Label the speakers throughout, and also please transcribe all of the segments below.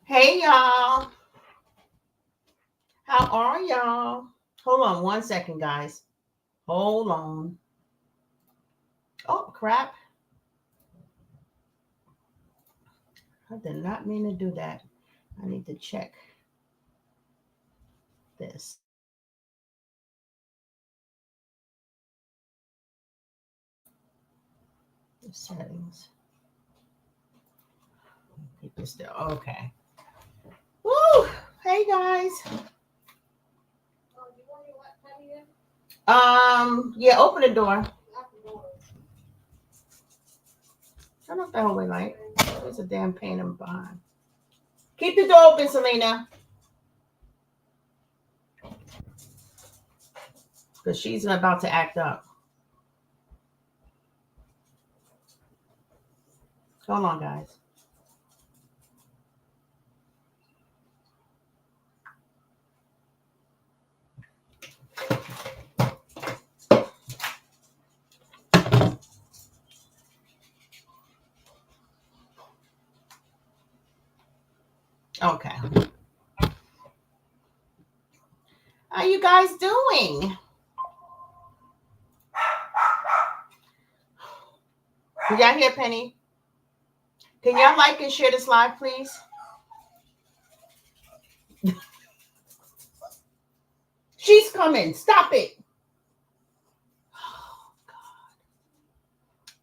Speaker 1: Hey y'all, how are y'all? Hold on 1 second, guys. Hold on. Oh crap! I did not mean to do that. I need to check this. The settings. Keep it still. Okay. Woo! Hey guys. Yeah, open the door. Turn off the hallway light. There's a damn pain in behind. Keep the door open, Selena. Because she's about to act up. Hold on, guys. Okay. How you guys doing? Did y'all hear Penny? Can y'all like and share this live, please? She's coming. Stop it. Oh, God.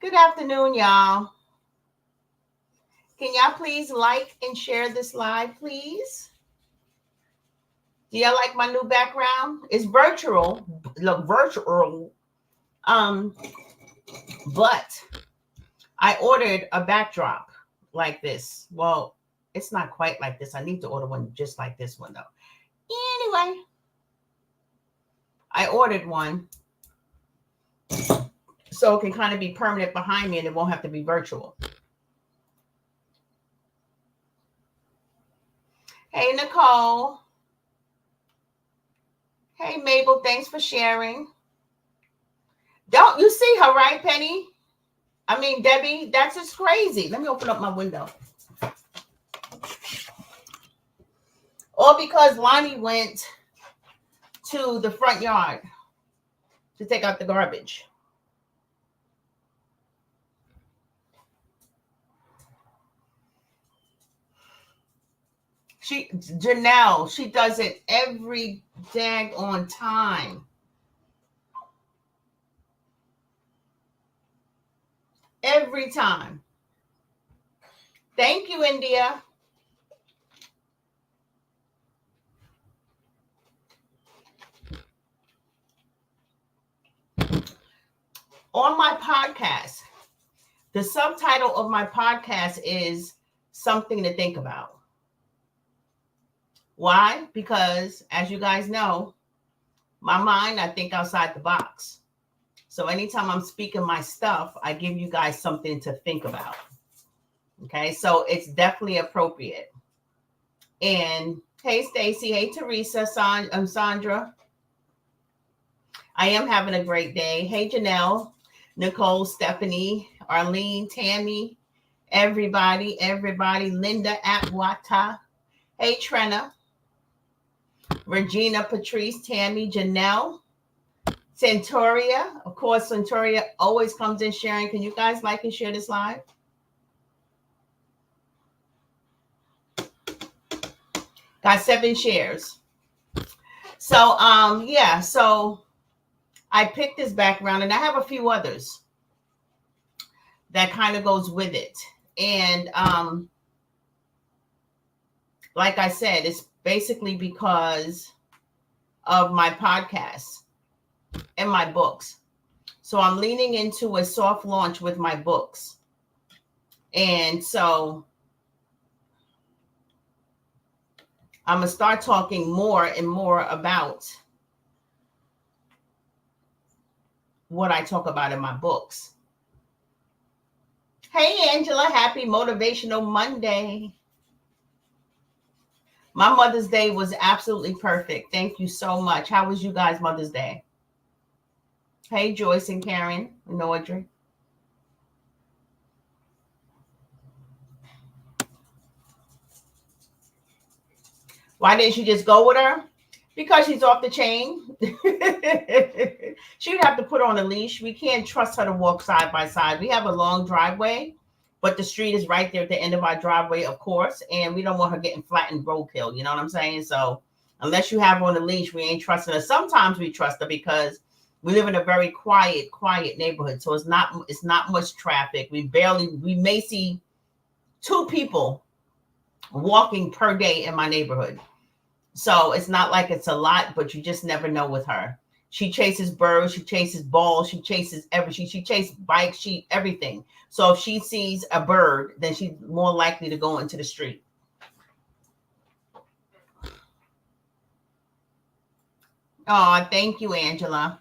Speaker 1: Good afternoon, y'all. Can y'all please like and share this live, please? Do y'all like my new background? It's virtual. Look, virtual. But I ordered a backdrop like this. Well, it's not quite like this. I need to order one just like this one, though. Anyway, I ordered one so it can kind of be permanent behind me and it won't have to be virtual. Hey, Nicole. Hey, Mabel. Thanks for sharing. Don't you see her, right, Penny? I mean, Debbie, that's just crazy. Let me open up my window. All because Lonnie went to the front yard to take out the garbage. Janelle, she does it every daggone time. Every time. Thank you, India. On my podcast, the subtitle of my podcast is Something to Think About. Why? Because, as you guys know, my mind, I think outside the box. So anytime I'm speaking my stuff, I give you guys something to think about. Okay, so it's definitely appropriate. And hey, Stacy. Hey, Teresa. Sandra. I am having a great day. Hey, Janelle, Nicole, Stephanie, Arlene, Tammy, everybody. Linda Atwata. Hey, Trena, Regina, Patrice, Tammy, Janelle, Centuria. Of course, Centuria always comes in sharing. Can you guys like and share this live? Got 7 shares. So, yeah, so I picked this background and I have a few others that kind of goes with it. And like I said, it's basically because of my podcast and my books. So I'm leaning into a soft launch with my books. And so I'm going to start talking more and more about what I talk about in my books. Hey, Angela, happy Motivational Monday. My Mother's Day was absolutely perfect. Thank you so much. How was you guys' Mother's Day? Hey, Joyce and Karen and Audrey. Why didn't you just go with her? Because she's off the chain. She'd have to put on a leash. We can't trust her to walk side by side. We have a long driveway, but the street is right there at the end of our driveway, of course, and we don't want her getting flattened roadkill. You know what I'm saying? So unless you have her on a leash, we ain't trusting her. Sometimes we trust her because we live in a very quiet neighborhood. So it's not much traffic. We may see 2 people walking per day in my neighborhood. So it's not like it's a lot, but you just never know with her. She chases birds, she chases balls, she chases everything. She chases bikes, everything. So if she sees a bird, then she's more likely to go into the street. Oh, thank you, Angela.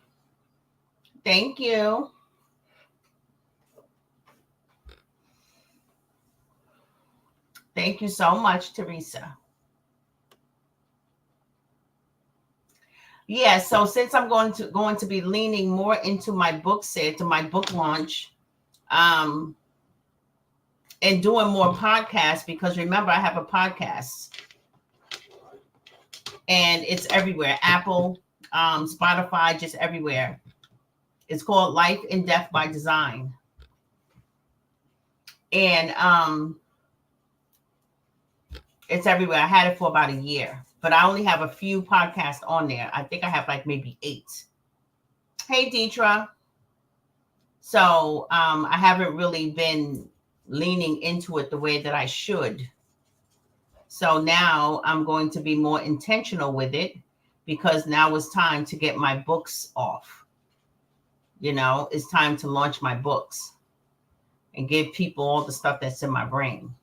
Speaker 1: Thank you. Thank you so much, Teresa. Yeah, so since I'm going to be leaning more into my book set, to my book launch, and doing more podcasts, because remember, I have a podcast and it's everywhere. Apple, Spotify, just everywhere. It's called Life and Death by Design. And it's everywhere. I had it for about a year, but I only have a few podcasts on there. I think I have like maybe 8. Hey, Deetra. So I haven't really been leaning into it the way that I should. So now I'm going to be more intentional with it, because now it's time to get my books off. You know, it's time to launch my books and give people all the stuff that's in my brain.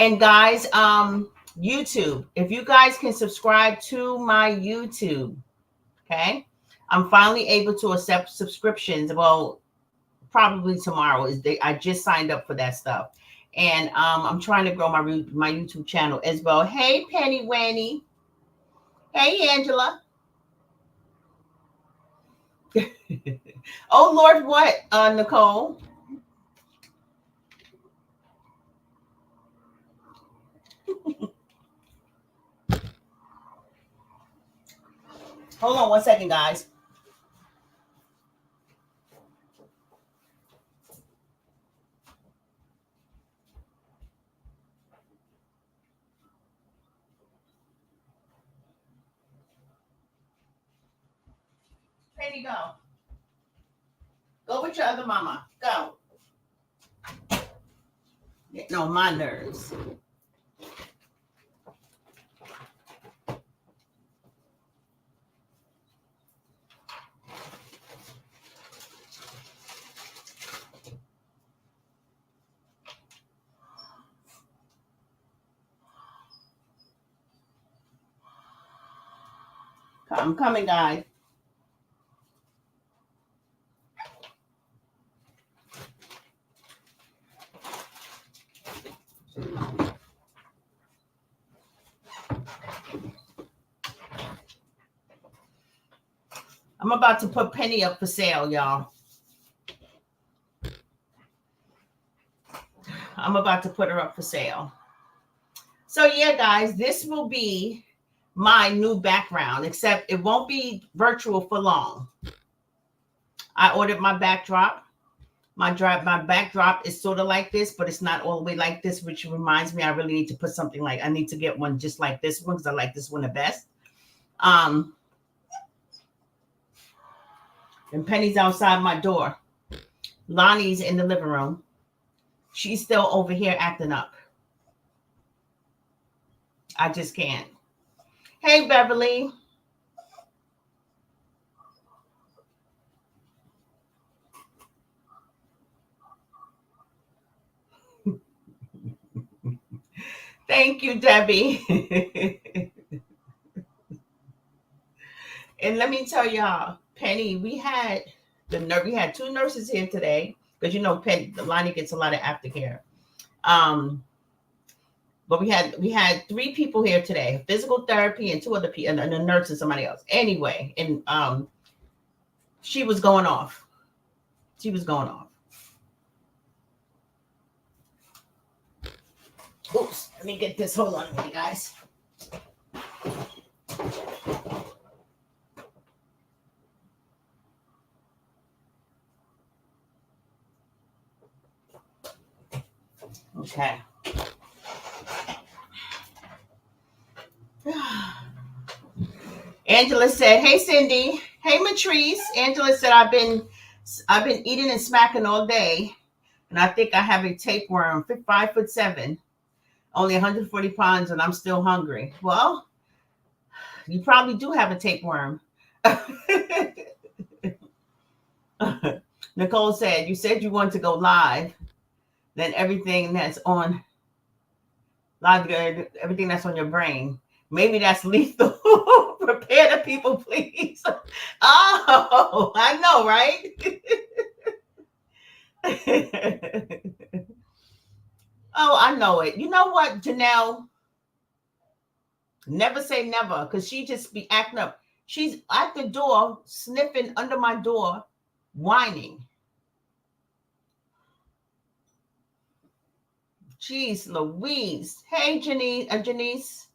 Speaker 1: And guys, YouTube, if you guys can subscribe to my YouTube, okay? I'm finally able to accept subscriptions. Well, probably tomorrow I just signed up for that stuff. And I'm trying to grow my YouTube channel as well. Hey, Penny Wanny. Hey, Angela. Oh, Lord, what, Nicole? Hold on 1 second, guys. Penny, go. Go with your other mama. Go. Getting on my nerves. I'm coming, guys. I'm about to put Penny up for sale, y'all. I'm about to put her up for sale. So yeah, guys, this will be my new background, except it won't be virtual for long. I ordered my backdrop. My backdrop is sort of like this, but it's not all the way like this, which reminds me I really need to put something like, I need to get one just like this one, because I like this one the best. And Penny's outside my door. Lonnie's in the living room. She's still over here acting up. I just can't. Hey, Beverly. Thank you, Debbie. And let me tell y'all, Penny, we had 2 nurses here today, because you know Lonnie gets a lot of aftercare. But we had 3 people here today: physical therapy and 2 other people, and a nurse and somebody else. Anyway, and she was going off. Let me get this. Hold on, you guys. Okay. Angela said, "Hey Cindy, hey Matrice." Angela said, "I've been eating and smacking all day, and I think I have a tapeworm. 5'7", only 140 pounds, and I'm still hungry." Well, you probably do have a tapeworm. Nicole said, "You said you want to go live, then everything that's on live, everything that's on your brain. Maybe that's lethal." Prepare the people, please. Oh, I know, right? Oh, I know it. You know what, Janelle? Never say never, because she just be acting up. She's at the door, sniffing under my door, whining. Jeez Louise. Hey, Janice.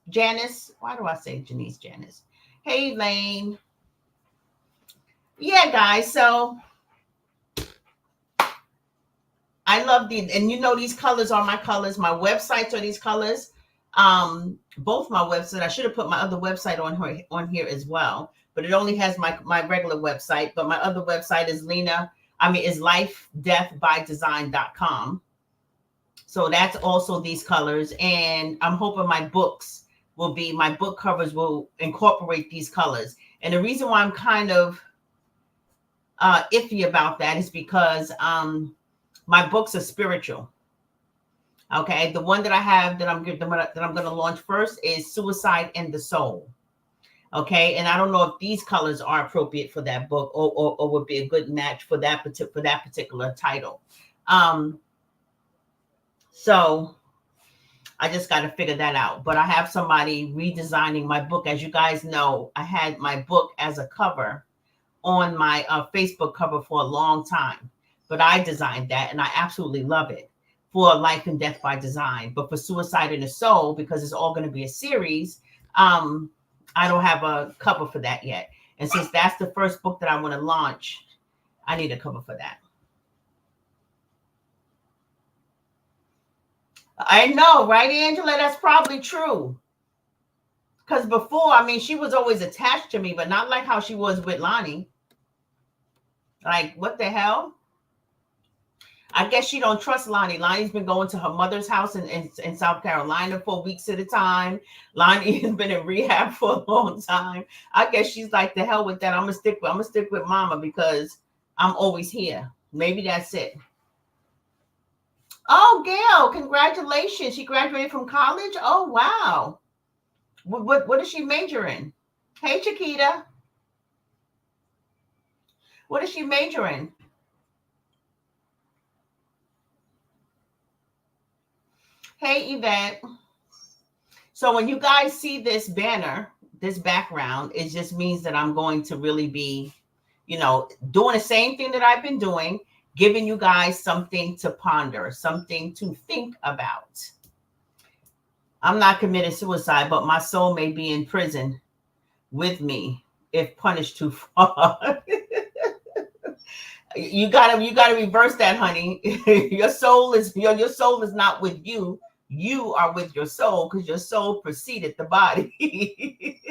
Speaker 1: Why do I say Janice? Hey, Lane. Yeah, guys. So I love these, and you know these colors are my colors. My websites are these colors. Both my websites. I should have put my other website on here as well, but it only has my regular website. But my other website is lifedeathbydesign.com. So that's also these colors, and I'm hoping my book covers will incorporate these colors. And the reason why I'm kind of iffy about that is because my books are spiritual. Okay, the one that I have that I'm going to launch first is Suicide and the Soul. Okay, and I don't know if these colors are appropriate for that book or would be a good match for that particular title. So I just got to figure that out. But I have somebody redesigning my book. As you guys know, I had my book as a cover on my Facebook cover for a long time. But I designed that, and I absolutely love it for Life and Death by Design. But for Suicide and the Soul, because it's all going to be a series, I don't have a cover for that yet. And since that's the first book that I want to launch, I need a cover for that. I know, right, Angela? That's probably true. Because before, I mean, she was always attached to me, but not like how she was with Lonnie. Like, what the hell? I guess she don't trust Lonnie. Lonnie's been going to her mother's house in South Carolina for weeks at a time. Lonnie has been in rehab for a long time. I guess she's like, the hell with that. I'm gonna stick with Mama because I'm always here. Maybe that's it. Oh, Gail, congratulations! She graduated from college. Oh, wow. What is she majoring? Hey, Chiquita. What is she majoring? Hey, Yvette. So when you guys see this banner, this background, it just means that I'm going to really be, doing the same thing that I've been doing, giving you guys something to ponder, something to think about. I'm not committing suicide, but my soul may be in prison with me if punished too far. You gotta reverse that, honey. Your soul is not with you. You are with your soul because your soul preceded the body.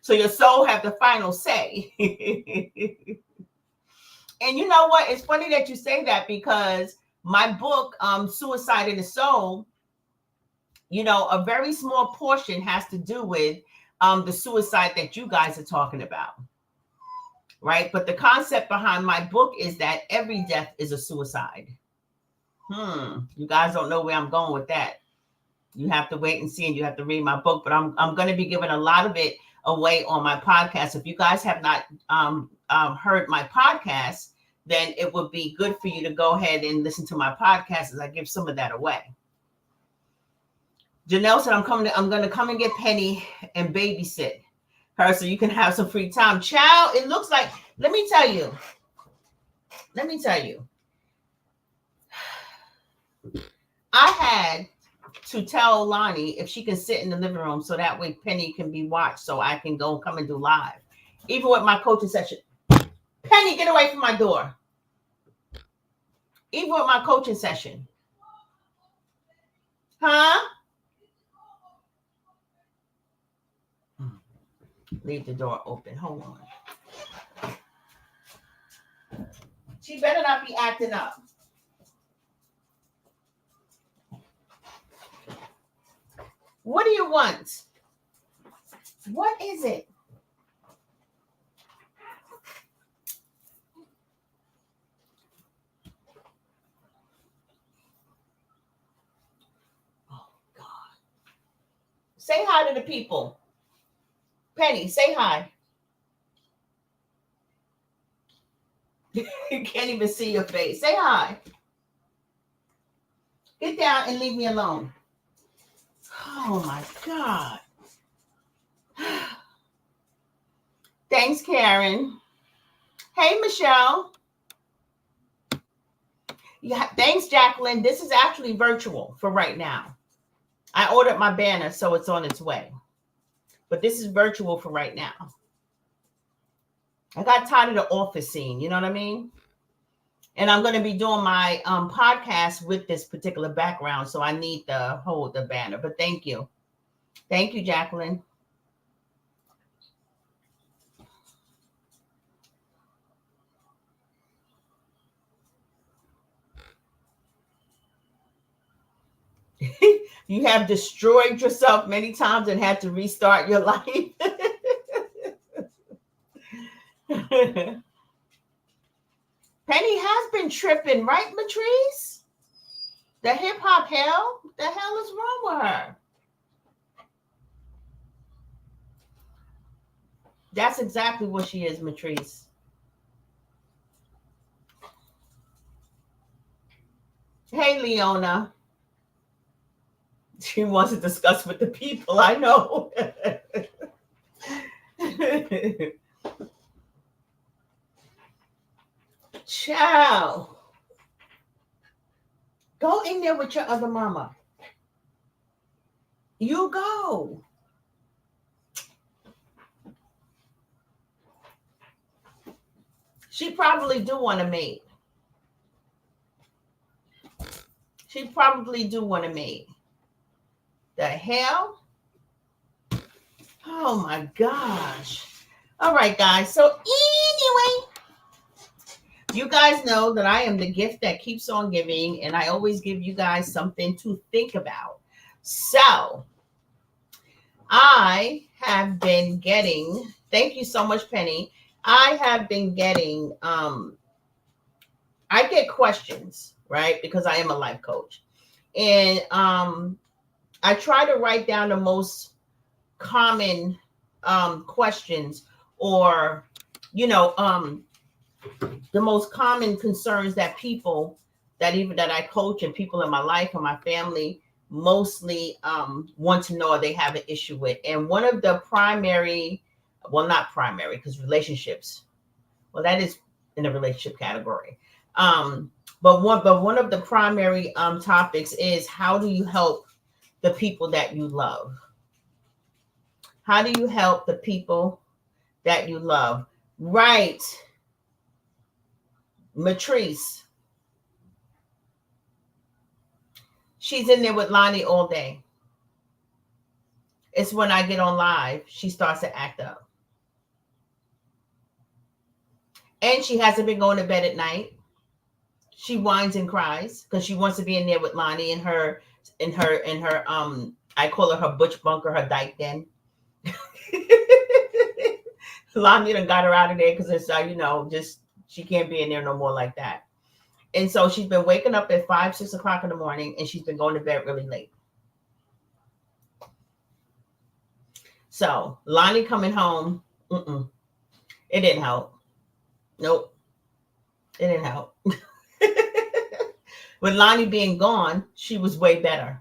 Speaker 1: So your soul have the final say. And you know what? It's funny that you say that because my book, Suicide and the Soul, a very small portion has to do with the suicide that you guys are talking about. Right? But the concept behind my book is that every death is a suicide. You guys don't know where I'm going with that. You have to wait and see, and you have to read my book. But I'm going to be giving a lot of it away on my podcast. If you guys have not heard my podcast, then it would be good for you to go ahead and listen to my podcast as I give some of that away. Janelle said, I'm going to come and get Penny and babysit her so you can have some free time. Child, it looks like, let me tell you. I had to tell Lonnie if she can sit in the living room so that way Penny can be watched so I can go come and do live. Even with my coaching session. Penny, get away from my door. Even with my coaching session. Huh? Leave the door open. Hold on. She better not be acting up. What do you want? What is it? Oh, God. Say hi to the people. Penny, say hi. You can't even see your face. Say hi. Get down and leave me alone. Oh, my God. Thanks, Karen. Hey, Michelle. Yeah, thanks, Jacqueline. This is actually virtual for right now. I ordered my banner, so it's on its way. But this is virtual for right now. I got tired of the office scene, you know what I mean? And I'm going to be doing my podcast with this particular background, so I need to hold the banner. But thank you. Thank you, Jacqueline. You have destroyed yourself many times and had to restart your life. Penny has been tripping, right, Matrice? The hip hop hell? The hell is wrong with her? That's exactly what she is, Matrice. Hey, Leona. She wants to discuss with the people. I know. Ciao. Go in there with your other mama. You go. She probably do want a maid. She probably do want a maid. The hell? Oh my gosh. All right, guys. So anyway, you guys know that I am the gift that keeps on giving, and I always give you guys something to think about. So I have been getting, thank you so much, Penny. I have been getting, I get questions, right? Because I am a life coach. And I try to write down the most common questions, or, the most common concerns that people that I coach and people in my life and my family mostly want to know, or they have an issue with. And one of the primary, well, not primary, because relationships, well, that is in the relationship category. But one of the primary topics is, how do you help the people that you love? How do you help the people that you love? Right. Matrice. She's in there with Lonnie all day. It's when I get on live, she starts to act up. And she hasn't been going to bed at night. She whines and cries because she wants to be in there with Lonnie in her I call her butch bunker, her dyke den. Lonnie done got her out of there because it's just she can't be in there no more like that. And so she's been waking up at 5, 6 o'clock in the morning, and she's been going to bed really late. So Lonnie coming home, it didn't help. Nope, it didn't help. With Lonnie being gone, she was way better.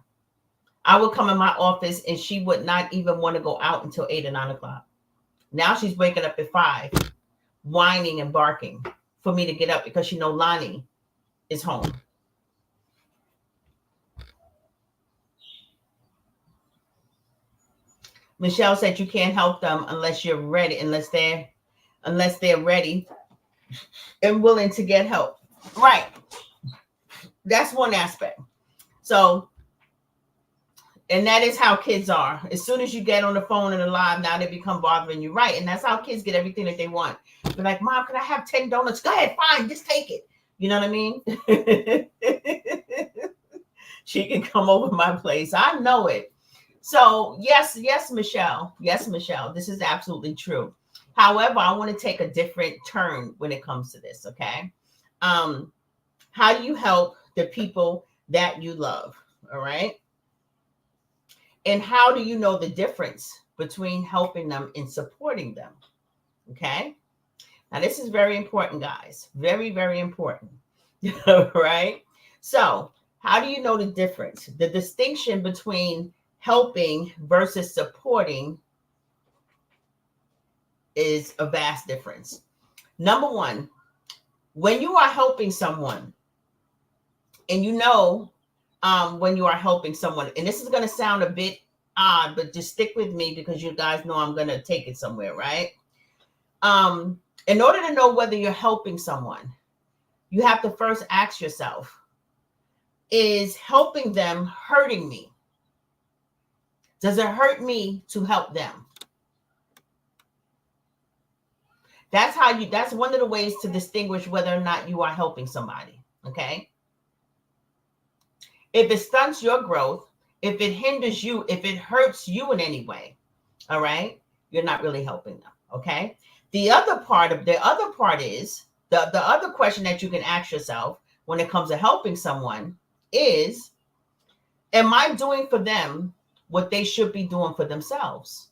Speaker 1: I would come in my office and she would not even want to go out until 8 or 9 o'clock. Now she's waking up at 5, whining and barking for me to get up because she knows Lonnie is home. Michelle said you can't help them unless you're ready, unless they're ready and willing to get help. Right. That's one aspect. So, and that is how kids are. As soon as you get on the phone and alive, now they become bothering you. Right. And that's how kids get everything that they want. They're like, Mom, can I have 10 donuts? Go ahead, fine, just take it. You know what I mean? She can come over my place. I know it. So yes, Michelle. Yes, Michelle. This is absolutely true. However, I want to take a different turn when it comes to this. Okay. Um, how do you help the people that you love? All right. And how do you know the difference between helping them and supporting them? Okay. Now, this is very important, guys. Very, very important. Right. So, how do you know the difference? The distinction between helping versus supporting is a vast difference. Number one, when you are helping someone, and you know, when you are helping someone, and this is going to sound a bit odd, but just stick with me because you guys know I'm going to take it somewhere, right? In order to know whether you're helping someone, you have to first ask yourself, is helping them hurting me? Does it hurt me to help them? That's one of the ways to distinguish whether or not you are helping somebody. Okay. If it stunts your growth, if it hinders you, if it hurts you in any way, all right, you're not really helping them. Okay. The other part is the other question that you can ask yourself when it comes to helping someone is, am I doing for them what they should be doing for themselves?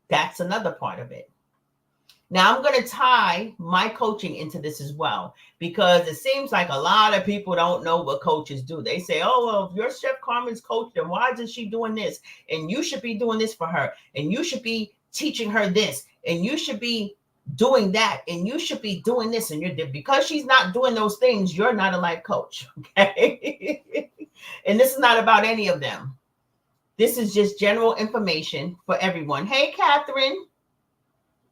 Speaker 1: That's another part of it. Now, I'm going to tie my coaching into this as well, because it seems like a lot of people don't know what coaches do. They say, oh, well, if your Chef Carmen's coach, then why isn't she doing this? And you should be doing this for her. And you should be teaching her this. And you should be doing that. And you should be doing this. And because she's not doing those things, you're not a life coach. Okay. And this is not about any of them. This is just general information for everyone. Hey, Catherine.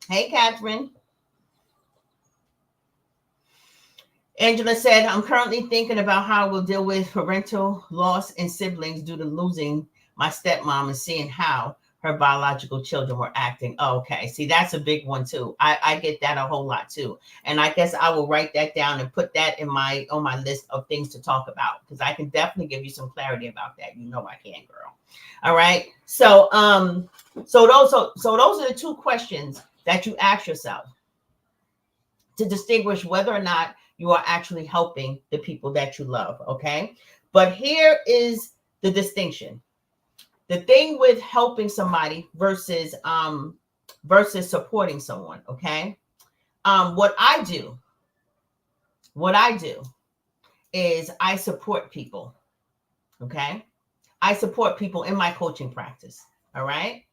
Speaker 1: Hey, Catherine. Angela said, I'm currently thinking about how we'll deal with parental loss in siblings due to losing my stepmom and seeing how her biological children were acting. Oh, okay. See, that's a big one too. I get that a whole lot too. And I guess I will write that down and put that on my list of things to talk about, because I can definitely give you some clarity about that. You know I can, girl. All right. So those are the two questions that you ask yourself to distinguish whether or not you are actually helping the people that you love. Okay. But here is the distinction. The thing with helping somebody versus supporting someone. Okay. What I do is I support people. Okay. I support people in my coaching practice. All right.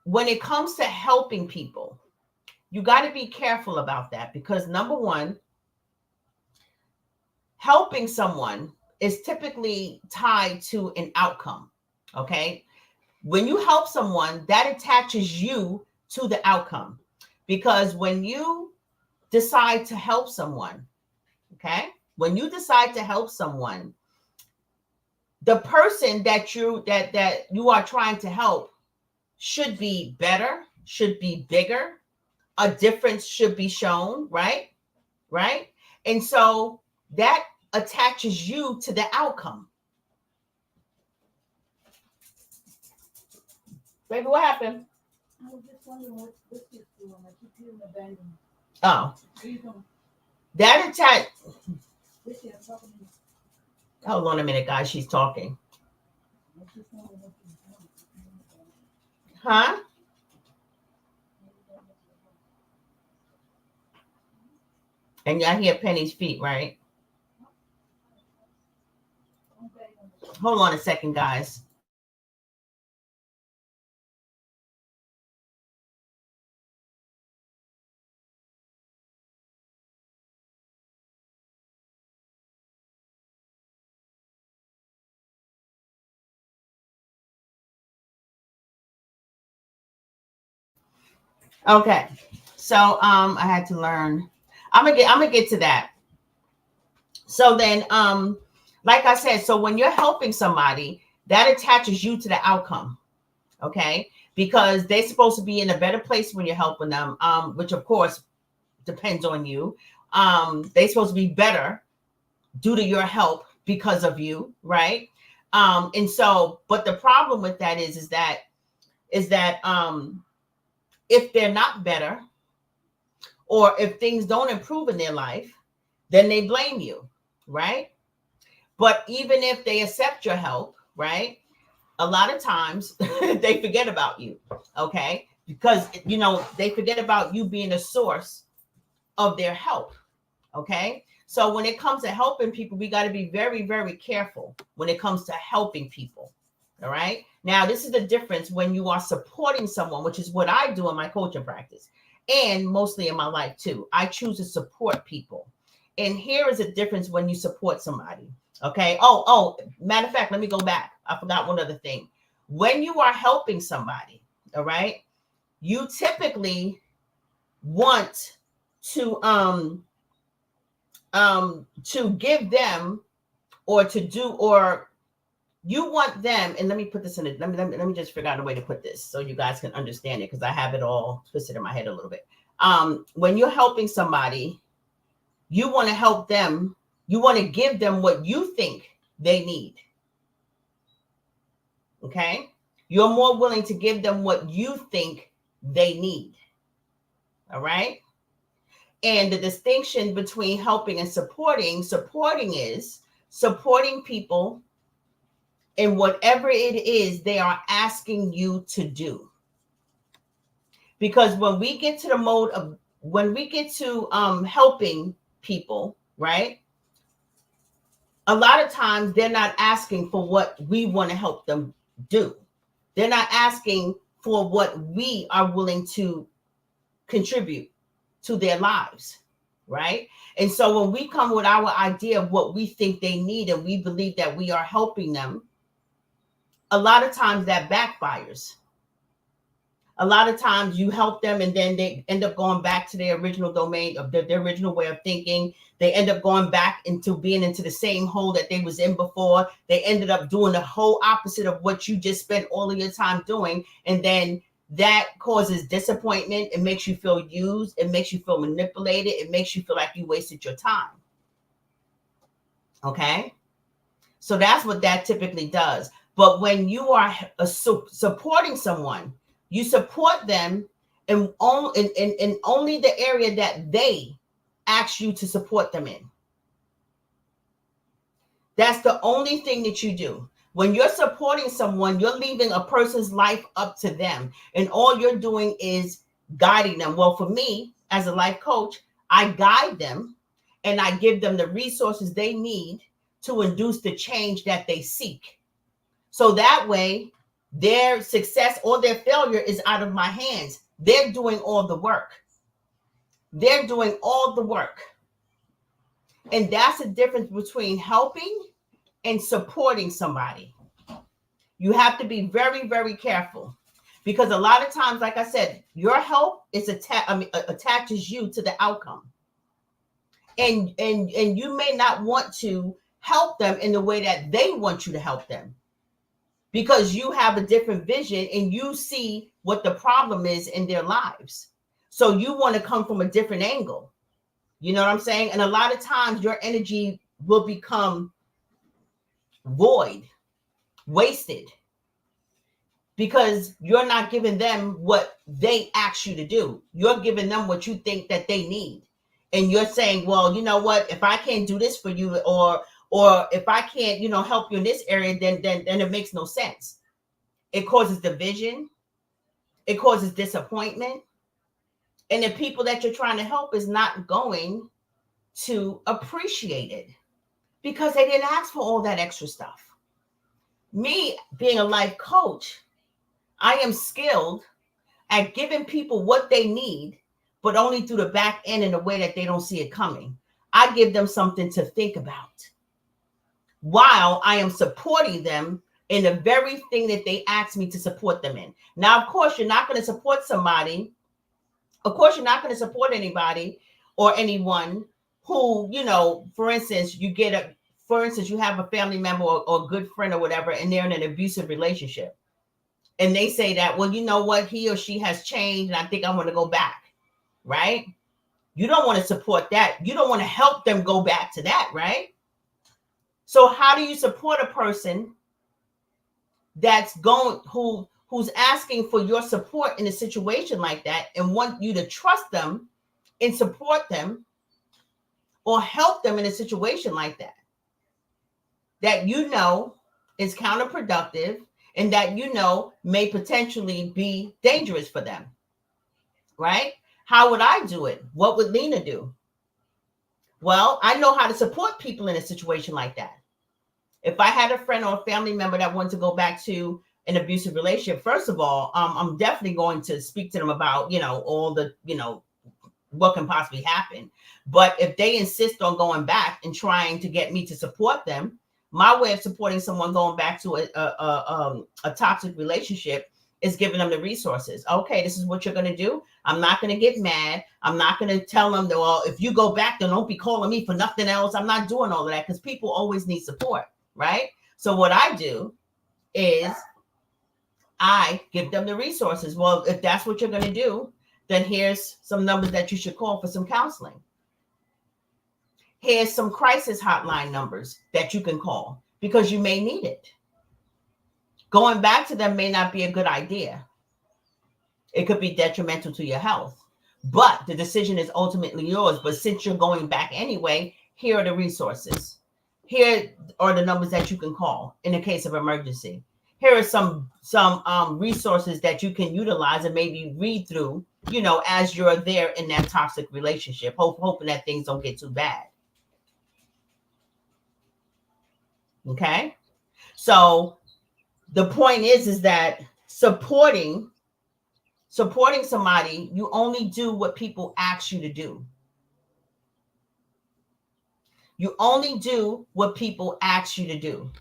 Speaker 1: When it comes to helping people, you got to be careful about that, because number one, helping someone is typically tied to an outcome. Okay. When you help someone, that attaches you to the outcome, because when you decide to help someone, okay, when you decide to help someone, the person that you are trying to help should be better, should be bigger, a difference should be shown, right? Right. And so that attaches you to the outcome. Baby, what happened? I was just wondering what this is doing. I keep hearing the banging. Oh. That attach. Hold on a minute, guys. She's talking. Huh? And y'all hear Penny's feet, right? Hold on a second, guys. Okay. So I had to learn. I'm gonna get to that. So then like I said, so when you're helping somebody, that attaches you to the outcome. Okay? Because they're supposed to be in a better place when you're helping them, which of course depends on you. They're supposed to be better due to your help because of you, right? And so, but the problem with that is that if they're not better, or if things don't improve in their life, then they blame you, right? But even if they accept your help, right? A lot of times they forget about you, okay? Because they forget about you being a source of their help, okay? So when it comes to helping people, we got to be very, very careful when it comes to helping people. All right. Now, this is the difference when you are supporting someone, which is what I do in my coaching practice and mostly in my life too. I choose to support people. And here is a difference when you support somebody. Okay. Matter of fact, let me go back. I forgot one other thing. When you are helping somebody, all right, you typically want to give them or to do or you want them, and let me put this in it. Let me just figure out a way to put this so you guys can understand it, because I have it all twisted in my head a little bit. When you're helping somebody, you want to help them, you want to give them what you think they need. Okay? You're more willing to give them what you think they need. All right? And the distinction between helping and supporting is supporting people in whatever it is they are asking you to do. Because when we get to the mode of, when we get to helping people, right? A lot of times they're not asking for what we want to help them do. They're not asking for what we are willing to contribute to their lives, right? And so when we come with our idea of what we think they need and we believe that we are helping them, a lot of times that backfires. A lot of times you help them and then they end up going back to their original domain of their original way of thinking. They end up going back into being into the same hole that they was in before. They ended up doing the whole opposite of what you just spent all of your time doing. And then that causes disappointment. It makes you feel used. It makes you feel manipulated. It makes you feel like you wasted your time. Okay? So that's what that typically does. But when you are supporting someone, you support them in only the area that they ask you to support them in. That's the only thing that you do. When you're supporting someone, you're leaving a person's life up to them. And all you're doing is guiding them. Well, for me, as a life coach, I guide them and I give them the resources they need to induce the change that they seek. So that way, their success or their failure is out of my hands. They're doing all the work. They're doing all the work. And that's the difference between helping and supporting somebody. You have to be very, very careful, because a lot of times, like I said, your help is attaches you to the outcome. And you may not want to help them in the way that they want you to help them, because you have a different vision and you see what the problem is in their lives. So you want to come from a different angle. You know what I'm saying? And a lot of times your energy will become void, wasted, because you're not giving them what they ask you to do. You're giving them what you think that they need. And you're saying, well, you know what, if I can't do this for you, or if I can't, help you in this area, then it makes no sense. It causes division. It causes disappointment. And the people that you're trying to help is not going to appreciate it, because they didn't ask for all that extra stuff. Me being a life coach, I am skilled at giving people what they need, but only through the back end in a way that they don't see it coming. I give them something to think about while I am supporting them in the very thing that they asked me to support them in. Now, of course, you're not going to support somebody Of course, you're not going to support anybody or anyone who, for instance, you have a family member or a good friend or whatever, and they're in an abusive relationship. And they say that, well, you know what? He or she has changed, and I think I want to go back, right? You don't want to support that. You don't want to help them go back to that, right? So how do you support a person that's who's asking for your support in a situation like that and want you to trust them and support them or help them in a situation like that is counterproductive and that may potentially be dangerous for them, right? How would I do it? What would Lena do? Well, I know how to support people in a situation like that. If I had a friend or a family member that wanted to go back to an abusive relationship, first of all, I'm definitely going to speak to them about, all the, what can possibly happen. But if they insist on going back and trying to get me to support them, my way of supporting someone going back to a toxic relationship is giving them the resources. Okay, this is what you're going to do. I'm not going to get mad. I'm not going to tell them that, well, if you go back, then don't be calling me for nothing else. I'm not doing all of that because people always need support, right? So what I do is I give them the resources. Well, if that's what you're going to do, then here's some numbers that you should call for some counseling. Here's some crisis hotline numbers that you can call because you may need it. Going back to them may not be a good idea. It could be detrimental to your health, but the decision is ultimately yours. But since you're going back anyway, here are the resources. Here are the numbers that you can call in the case of emergency. Here are some resources that you can utilize and maybe read through, as you're there in that toxic relationship, hoping that things don't get too bad. Okay. So the point is that supporting somebody, you only do what people ask you to do. You only do what people ask you to do.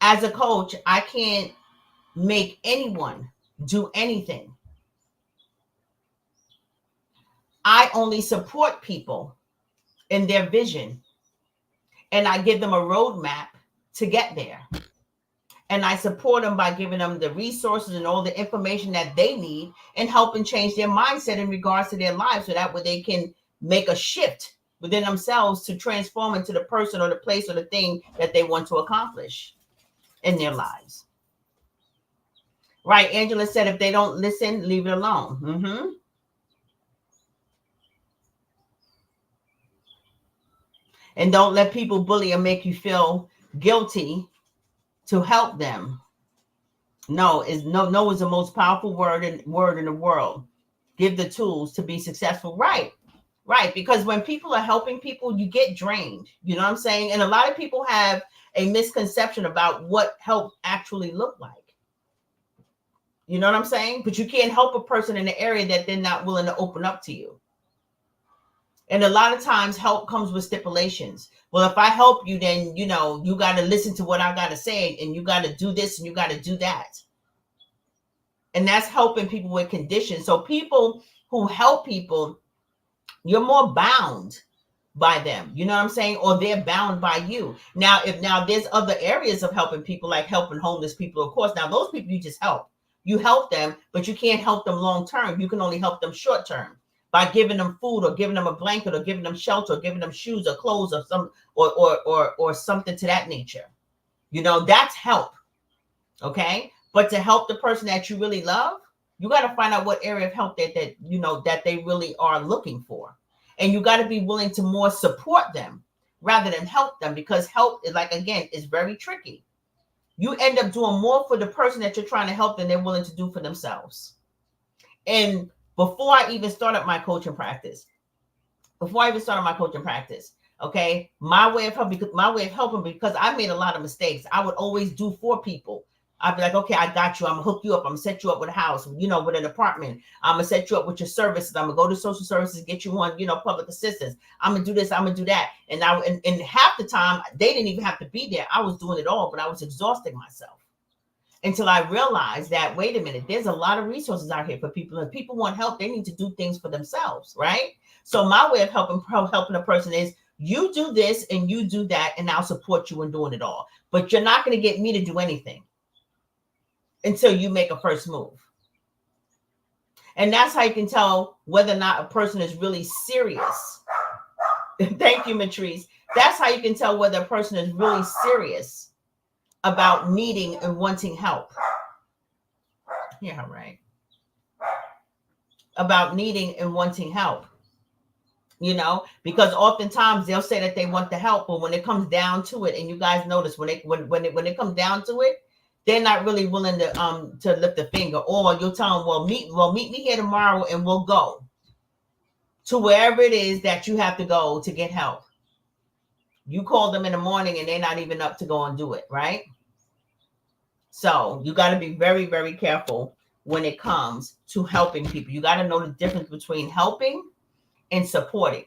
Speaker 1: As a coach, I can't make anyone do anything. I only support people in their vision, and I give them a roadmap to get there. And I support them by giving them the resources and all the information that they need and helping change their mindset in regards to their lives so that way they can make a shift within themselves to transform into the person or the place or the thing that they want to accomplish in their lives. Right. Angela said, if they don't listen, leave it alone. Mm-hmm. And don't let people bully or make you feel guilty to help them. No is the most powerful word in the world. Give the tools to be successful. Right. Because when people are helping people, you get drained. You know what I'm saying? And a lot of people have a misconception about what help actually look like. You know what I'm saying? But you can't help a person in an area that they're not willing to open up to you. And a lot of times help comes with stipulations. Well, if I help you, then, you got to listen to what I got to say and you got to do this and you got to do that. And that's helping people with conditions. So people who help people, you're more bound by them. You know what I'm saying? Or they're bound by you. Now there's other areas of helping people, like helping homeless people, of course. Now those people you just help. You help them, but you can't help them long term. You can only help them short term by giving them food or giving them a blanket or giving them shelter or giving them shoes or clothes or some or something to that nature. That's help. Okay. But to help the person that you really love, you got to find out what area of help that they really are looking for. And you got to be willing to more support them rather than help them, because help is, like, again, is very tricky. You end up doing more for the person that you're trying to help than they're willing to do for themselves. And before I even started my coaching practice, okay, my way of helping, because I made a lot of mistakes. I would always do for people. I'd be like, okay, I got you. I'm gonna hook you up. I'm gonna set you up with a house, with an apartment. I'm gonna set you up with your services. I'm gonna go to social services, get you on, public assistance. I'm gonna do this. I'm gonna do that. And and half the time they didn't even have to be there. I was doing it all, but I was exhausting myself until I realized that, wait a minute, there's a lot of resources out here for people. If people want help, they need to do things for themselves, right? So my way of helping a person is, you do this and you do that, and I'll support you in doing it all. But you're not going to get me to do anything until you make a first move. And that's how you can tell whether or not a person is really serious. Thank you, Matrice. That's how you can tell whether a person is really serious about needing and wanting help. Yeah, right. About needing and wanting help. You know, because oftentimes they'll say that they want the help, but when it comes down to it, and you guys notice when it comes down to it, they're not really willing to lift a finger. Or you'll tell them, well, meet me here tomorrow and we'll go to wherever it is that you have to go to get help. You call them in the morning and they're not even up to go and do it, right? So you got to be very, very careful when it comes to helping people. You got to know the difference between helping and supporting.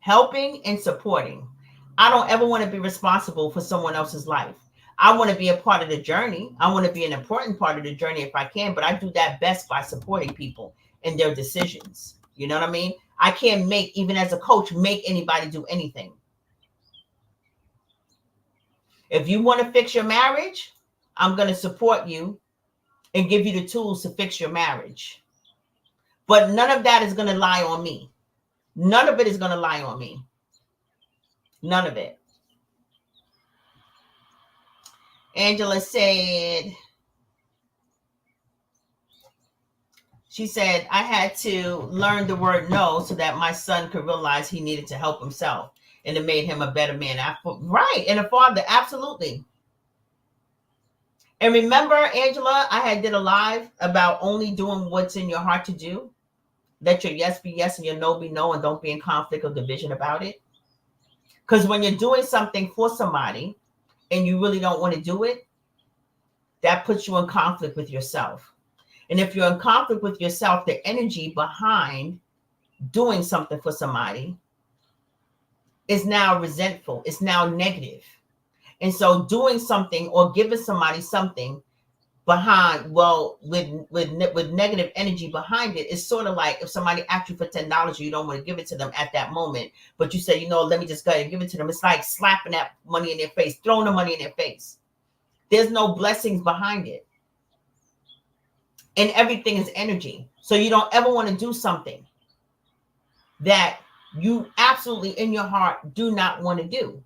Speaker 1: Helping and supporting. I don't ever want to be responsible for someone else's life. I want to be a part of the journey. I want to be an important part of the journey if I can, but I do that best by supporting people in their decisions. You know what I mean? I can't even as a coach, make anybody do anything. If you want to fix your marriage, I'm going to support you and give you the tools to fix your marriage. But none of that is going to lie on me. None of it is going to lie on me. None of it. Angela said, she said, I had to learn the word no so that my son could realize he needed to help himself. And it made him a better man. Right. And a father. Absolutely. And remember, Angela, I did a live about only doing what's in your heart to do. Let your yes be yes and your no be no, and don't be in conflict or division about it. Because when you're doing something for somebody and you really don't want to do it, that puts you in conflict with yourself. And if you're in conflict with yourself, the energy behind doing something for somebody is now resentful. It's now negative. And so doing something or giving somebody something behind, with negative energy behind it, is sort of like if somebody asks you for $10, you don't want to give it to them at that moment, but you say, let me just go ahead and give it to them. It's like slapping that money in their face, throwing the money in their face. There's no blessings behind it. And everything is energy. So you don't ever want to do something that you absolutely in your heart do not want to do.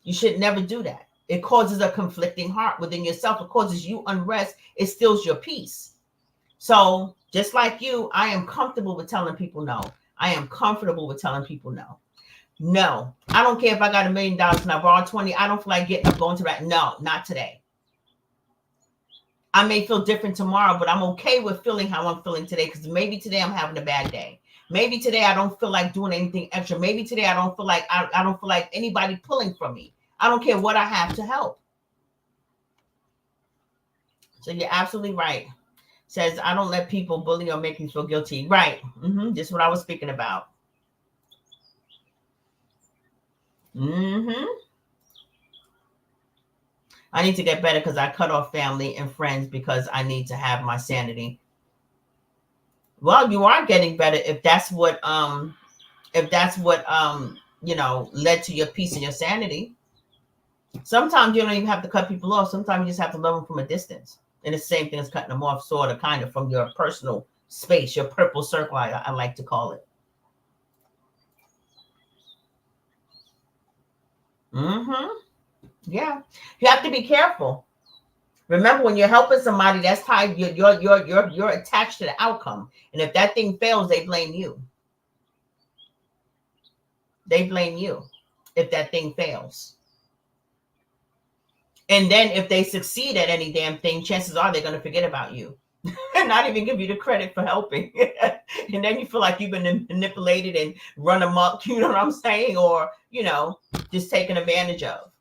Speaker 1: You should never do that. It causes a conflicting heart within yourself. It causes you unrest. It steals your peace. So just like you, I am comfortable with telling people no. I am comfortable with telling people no. No, I don't care if I got $1 million and I borrowed 20. I don't feel like getting up going to that. No, not today. I may feel different tomorrow, but I'm okay with feeling how I'm feeling today, because maybe today I'm having a bad day. Maybe today I don't feel like doing anything extra. Maybe today I don't feel like I don't feel like anybody pulling from me. I don't care what I have to help. So you're absolutely right. Says, I don't let people bully or make me feel guilty. Right. This is what I was speaking about. I need to get better because I cut off family and friends because I need to have my sanity. Well, you are getting better if that's what led to your peace and your sanity. Sometimes you don't even have to cut people off. Sometimes you just have to love them from a distance. And it's the same thing as cutting them off, sort of, kind of, from your personal space, your purple circle, I like to call it. Yeah. You have to be careful. Remember, when you're helping somebody, that's tied, you're attached to the outcome. And if that thing fails, they blame you. They blame you if that thing fails. And then if they succeed at any damn thing, chances are they're going to forget about you and not even give you the credit for helping. And then you feel like you've been manipulated and run amok, you know what I'm saying? Or, just taken advantage of.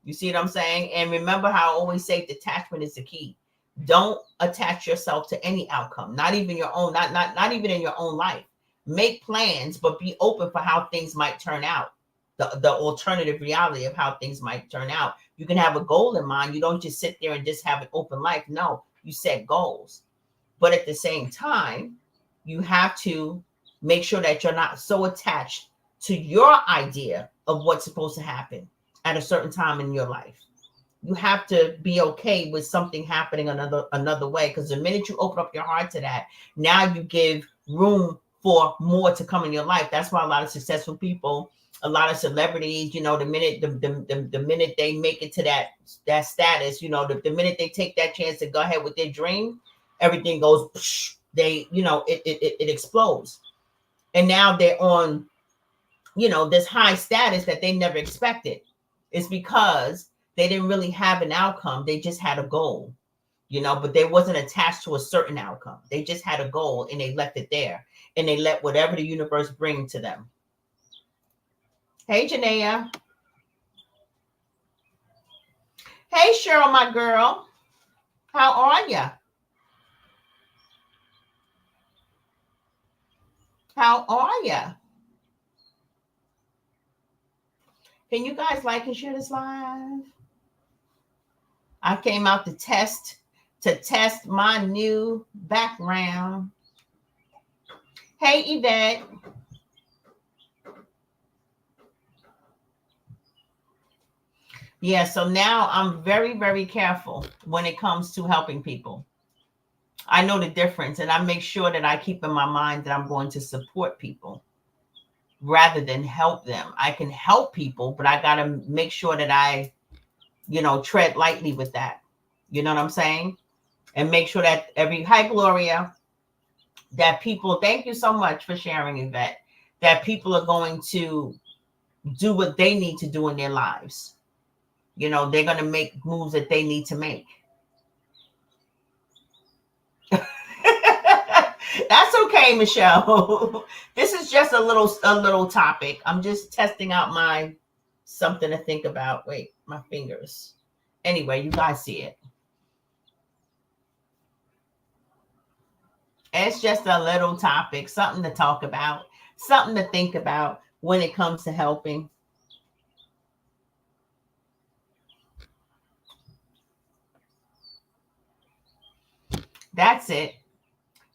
Speaker 1: You see what I'm saying? And remember how I always say detachment is the key. Don't attach yourself to any outcome, not even your own, not even in your own life. Make plans, but be open for how things might turn out. the alternative reality of how things might turn out. You can have a goal in mind. You don't just sit there and just have an open life. No, you set goals. But at the same time, you have to make sure that you're not so attached to your idea of what's supposed to happen at a certain time in your life. You have to be okay with something happening another way, because the minute you open up your heart to that, now you give room for more to come in your life. That's why a lot of successful people, a lot of celebrities, you know, the minute they make it to that status, you know, the minute they take that chance to go ahead with their dream, everything goes, they, you know, it explodes. And now they're on, you know, this high status that they never expected. It's because they didn't really have an outcome. They just had a goal, you know, but they wasn't attached to a certain outcome. They just had a goal and they left it there, and they let whatever the universe bring to them. Hey, Janaea. Hey, Cheryl, my girl. How are ya? How are ya? Can you guys like and share this live? I came out to test my new background. Hey, Yvette. Yeah, so now I'm very, very careful when it comes to helping people. I know the difference, and I make sure that I keep in my mind that I'm going to support people rather than help them. I can help people, but I got to make sure that I, you know, tread lightly with that. You know what I'm saying? And make sure that hi, Gloria, that people, thank you so much for sharing, Yvette, that people are going to do what they need to do in their lives. You know, they're going to make moves that they need to make. That's okay, Michelle. This is just a little topic. I'm just testing out my something to think about. Wait, my fingers. Anyway, you guys see it. It's just a little topic, something to talk about, something to think about when it comes to helping. That's it.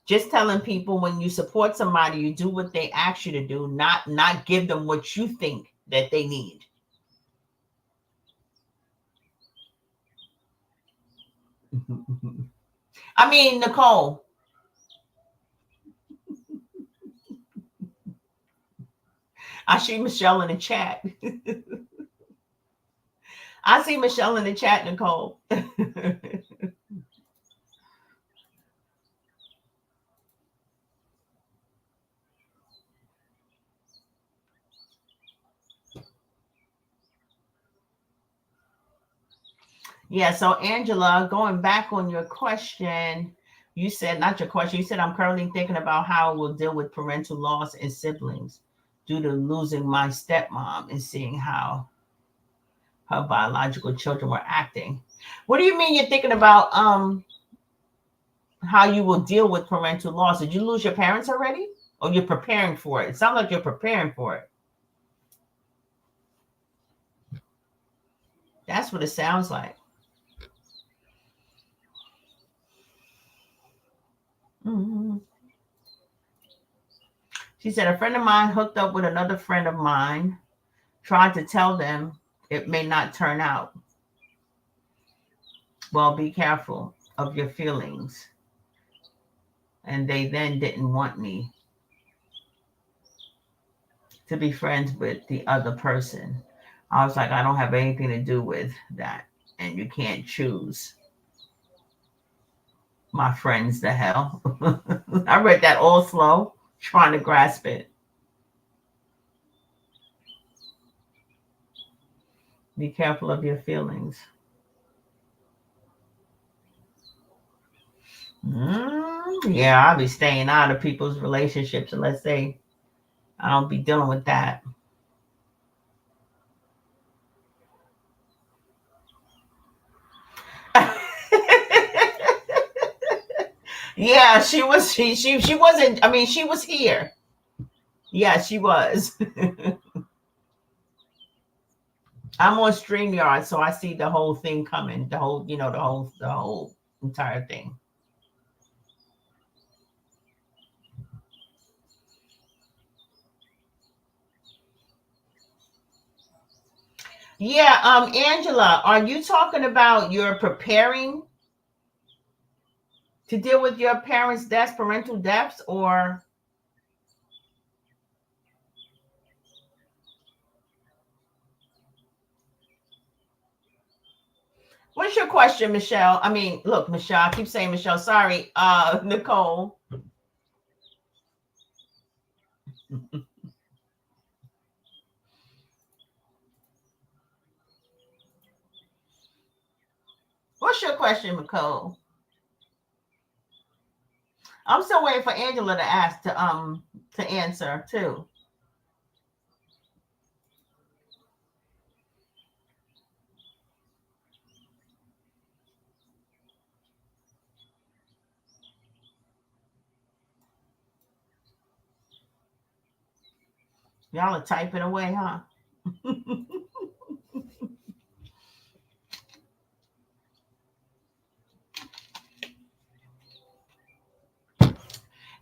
Speaker 1: Just telling people, when you support somebody, you do what they ask you to do, not give them what you think that they need. I mean, Nicole. I see Michelle in the chat. I see Michelle in the chat, Nicole. Yeah, so Angela, going back on your question, you said, not your question, you said, I'm currently thinking about how I will deal with parental loss and siblings due to losing my stepmom and seeing how her biological children were acting. What do you mean you're thinking about how you will deal with parental loss? Did you lose your parents already? Or you're preparing for it? It sounds like you're preparing for it. That's what it sounds like. Mm-hmm. She said, a friend of mine hooked up with another friend of mine, tried to tell them it may not turn out. Well, be careful of your feelings. And they then didn't want me to be friends with the other person. I was like, I don't have anything to do with that. And you can't choose my friends, the hell. I read that all slow, trying to grasp it. Be careful of your feelings. Yeah, I'll be staying out of people's relationships unless I don't be dealing with that. Yeah, she wasn't, I mean, she was here. Yeah, she was. I'm on StreamYard, so I see the whole thing coming. The whole, the whole entire thing. Yeah, Angela, are you talking about you're preparing to deal with your parents' deaths, parental deaths, or what's your question, Michelle? I mean, look, Michelle, I keep saying Michelle, sorry. Nicole. What's your question, Nicole? I'm still waiting for Angela to answer too. Y'all are typing away, huh?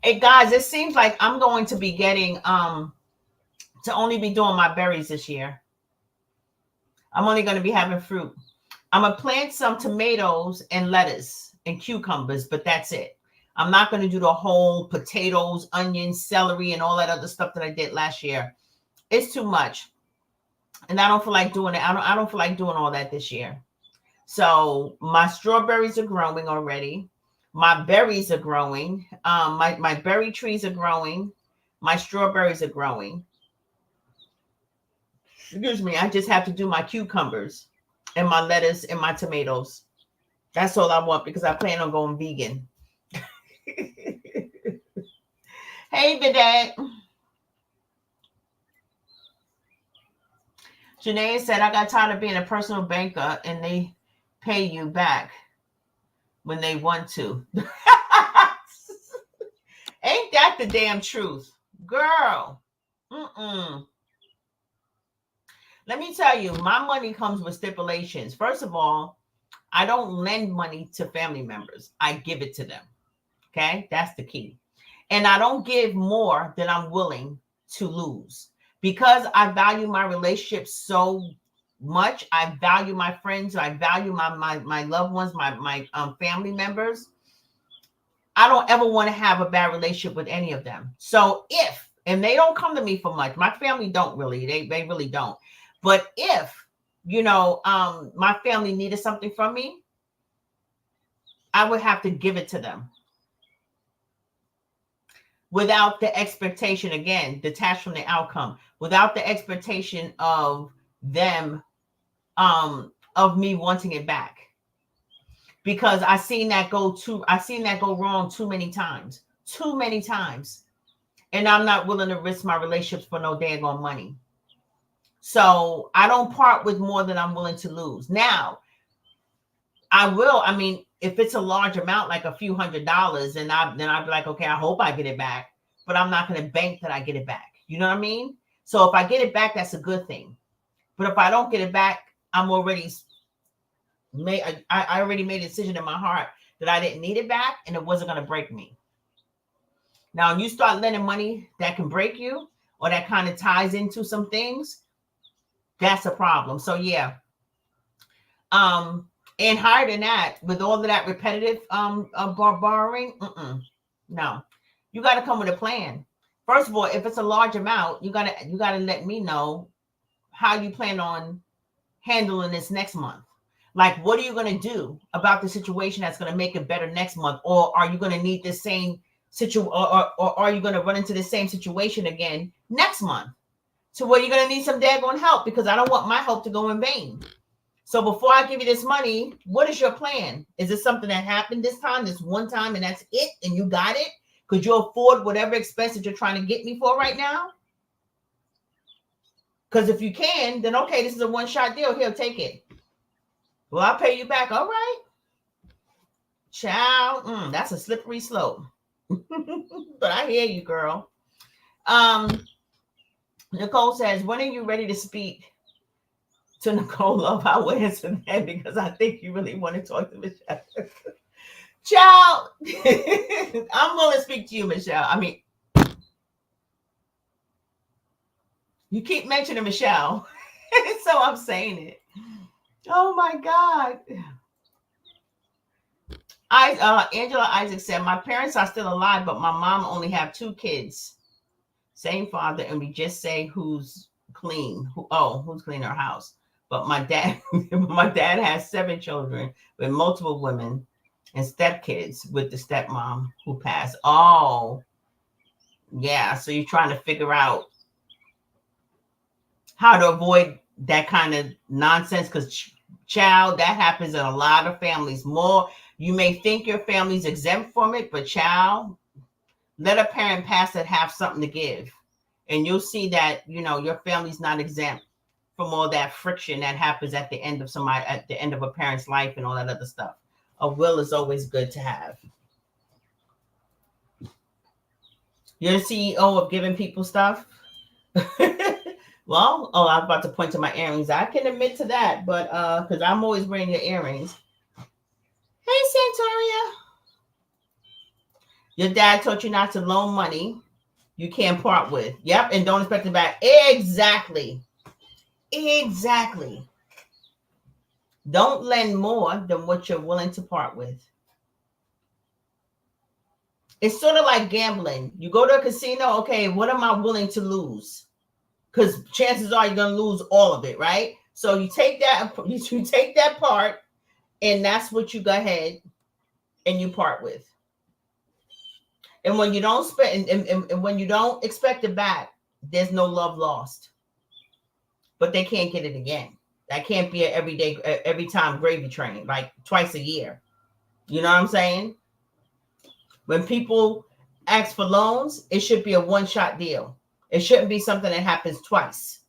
Speaker 1: Hey guys, it seems like I'm going to be getting to only be doing my berries this year. I'm only going to be having fruit. I'm gonna plant some tomatoes and lettuce and cucumbers, but that's it. I'm not going to do the whole potatoes, onions, celery, and all that other stuff that I did last year. It's too much, and I don't feel like doing it. I don't feel like doing all that this year. So my strawberries are growing already. My berries are growing. My berry trees are growing. My strawberries are growing. Excuse me. I just have to do my cucumbers and my lettuce and my tomatoes. That's all I want because I plan on going vegan. Hey, Bidet. Janae said, I got tired of being a personal banker and they pay you back when they want to. Ain't that the damn truth? Girl. Mm-mm. Let me tell you, my money comes with stipulations. First of all, I don't lend money to family members. I give it to them. Okay? That's the key. And I don't give more than I'm willing to lose. Because I value my relationship so much. I value my friends. I value my loved ones, my family members. I don't ever want to have a bad relationship with any of them. So and they don't come to me for much. My family don't really. They really don't. But if, my family needed something from me, I would have to give it to them without the expectation, again, detached from the outcome, without the expectation of them, of me wanting it back. Because I seen that go wrong too many times. And I'm not willing to risk my relationships for no daggone money. So I don't part with more than I'm willing to lose. Now, I mean, if it's a large amount, like a few $100s, then I'd be like, okay, I hope I get it back, but I'm not going to bank that I get it back. You know what I mean? So if I get it back, that's a good thing. But if I don't get it back, I already made a decision in my heart that I didn't need it back and it wasn't going to break me. Now, you start lending money that can break you or that kind of ties into some things, that's a problem. So yeah. And higher than that, with all of that repetitive borrowing, no. You got to come with a plan. First of all, if it's a large amount, you gotta let me know how you plan on handling this next month. Like, what are you going to do about the situation that's going to make it better next month? Or are you going to need the same situation, or are you going to run into the same situation again next month? So where you're going to need some daggone help, because I don't want my help to go in vain. So before I give you this money, what is your plan? Is this something that happened this time, this one time, and that's it, and you got it? Could you afford whatever expense that you're trying to get me for right now? Because if you can, then okay, this is a one-shot deal. Here, take it. Well, I'll pay you back. All right. Child, that's a slippery slope. But I hear you, girl. Nicole says, when are you ready to speak To Nicole Love, I will answer that because I think you really want to talk to Michelle. Child, I'm going to speak to you, Michelle. I mean, you keep mentioning Michelle, so I'm saying it. Oh my God. Angela Isaac said, my parents are still alive, but my mom only have 2 kids. Same father, and we just say who's clean. Who's clean our house. But my dad has 7 children with multiple women and stepkids with the stepmom who passed. Oh, yeah. So you're trying to figure out how to avoid that kind of nonsense, because child, that happens in a lot of families. More, you may think your family's exempt from it, but child, let a parent pass that have something to give, and you'll see that your family's not exempt from all that friction that happens at the end of a parent's life and all that other stuff. A will is always good to have. You're the CEO of giving people stuff. Well, I was about to point to my earrings. I can admit to that, but because I'm always wearing your earrings. Hey, Santoria. Your dad taught you not to loan money you can't part with. Yep, and don't expect it back. Exactly. Don't lend more than what you're willing to part with. It's sort of like gambling. You go to a casino, okay, what am I willing to lose? Because chances are you're going to lose all of it, right? So you take that part, and that's what you go ahead and you part with. And when you don't spend, and when you don't expect it back, there's no love lost. But they can't get it again. That can't be an everyday, every time gravy train, like twice a year. You know what I'm saying? When people ask for loans, it should be a one-shot deal. It shouldn't be something that happens twice.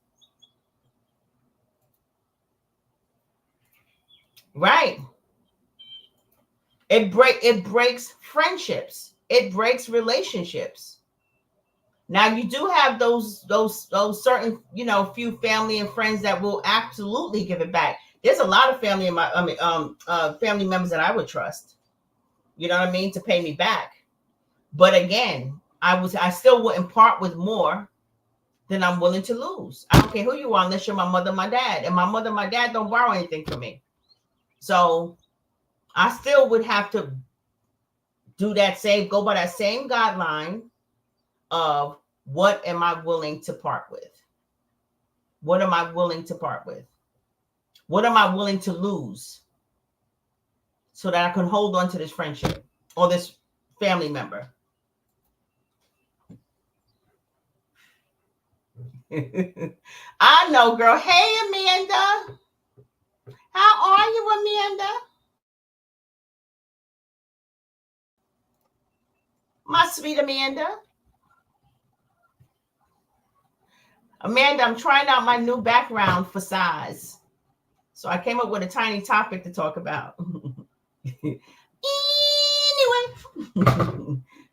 Speaker 1: Right. It breaks friendships. It breaks relationships. Now you do have those certain, few family and friends that will absolutely give it back. There's a lot of family family members that I would trust. You know what I mean? To pay me back. But again, I still wouldn't part with more than I'm willing to lose. I don't care who you are, unless you're my mother, my dad. And my mother, my dad don't borrow anything from me. So I still would have to go by that same guideline of what am I willing to part with? What am I willing to part with? What am I willing to lose so that I can hold on to this friendship or this family member? I know, girl. Hey, Amanda. How are you, Amanda? My sweet Amanda. Amanda, I'm trying out my new background for size. So I came up with a tiny topic to talk about. Anyway,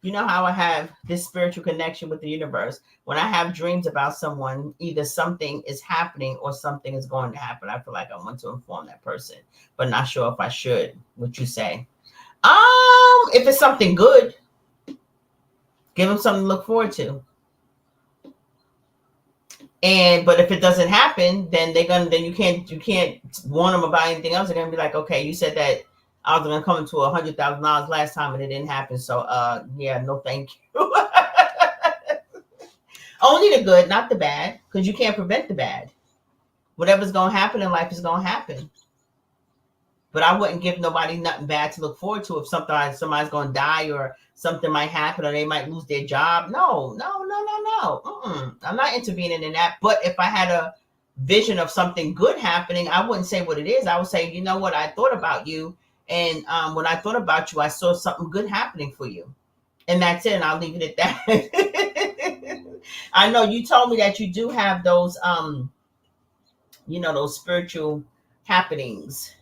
Speaker 1: you know how I have this spiritual connection with the universe. When I have dreams about someone, either something is happening or something is going to happen. I feel like I want to inform that person, but not sure if I should. What you say? If it's something good, give them something to look forward to. But if it doesn't happen, then you can't warn them about anything else. They're gonna be like, okay, you said that I was gonna come to $100,000 last time and it didn't happen. So yeah, no thank you. Only the good, not the bad, because you can't prevent the bad. Whatever's gonna happen in life is gonna happen. But I wouldn't give nobody nothing bad to look forward to. If somebody's gonna die or something might happen or they might lose their job. No. I'm not intervening in that. But if I had a vision of something good happening, I wouldn't say what it is. I would say, you know what, I thought about you. And when I thought about you, I saw something good happening for you. And that's it. And I'll leave it at that. I know you told me that you do have those, those spiritual happenings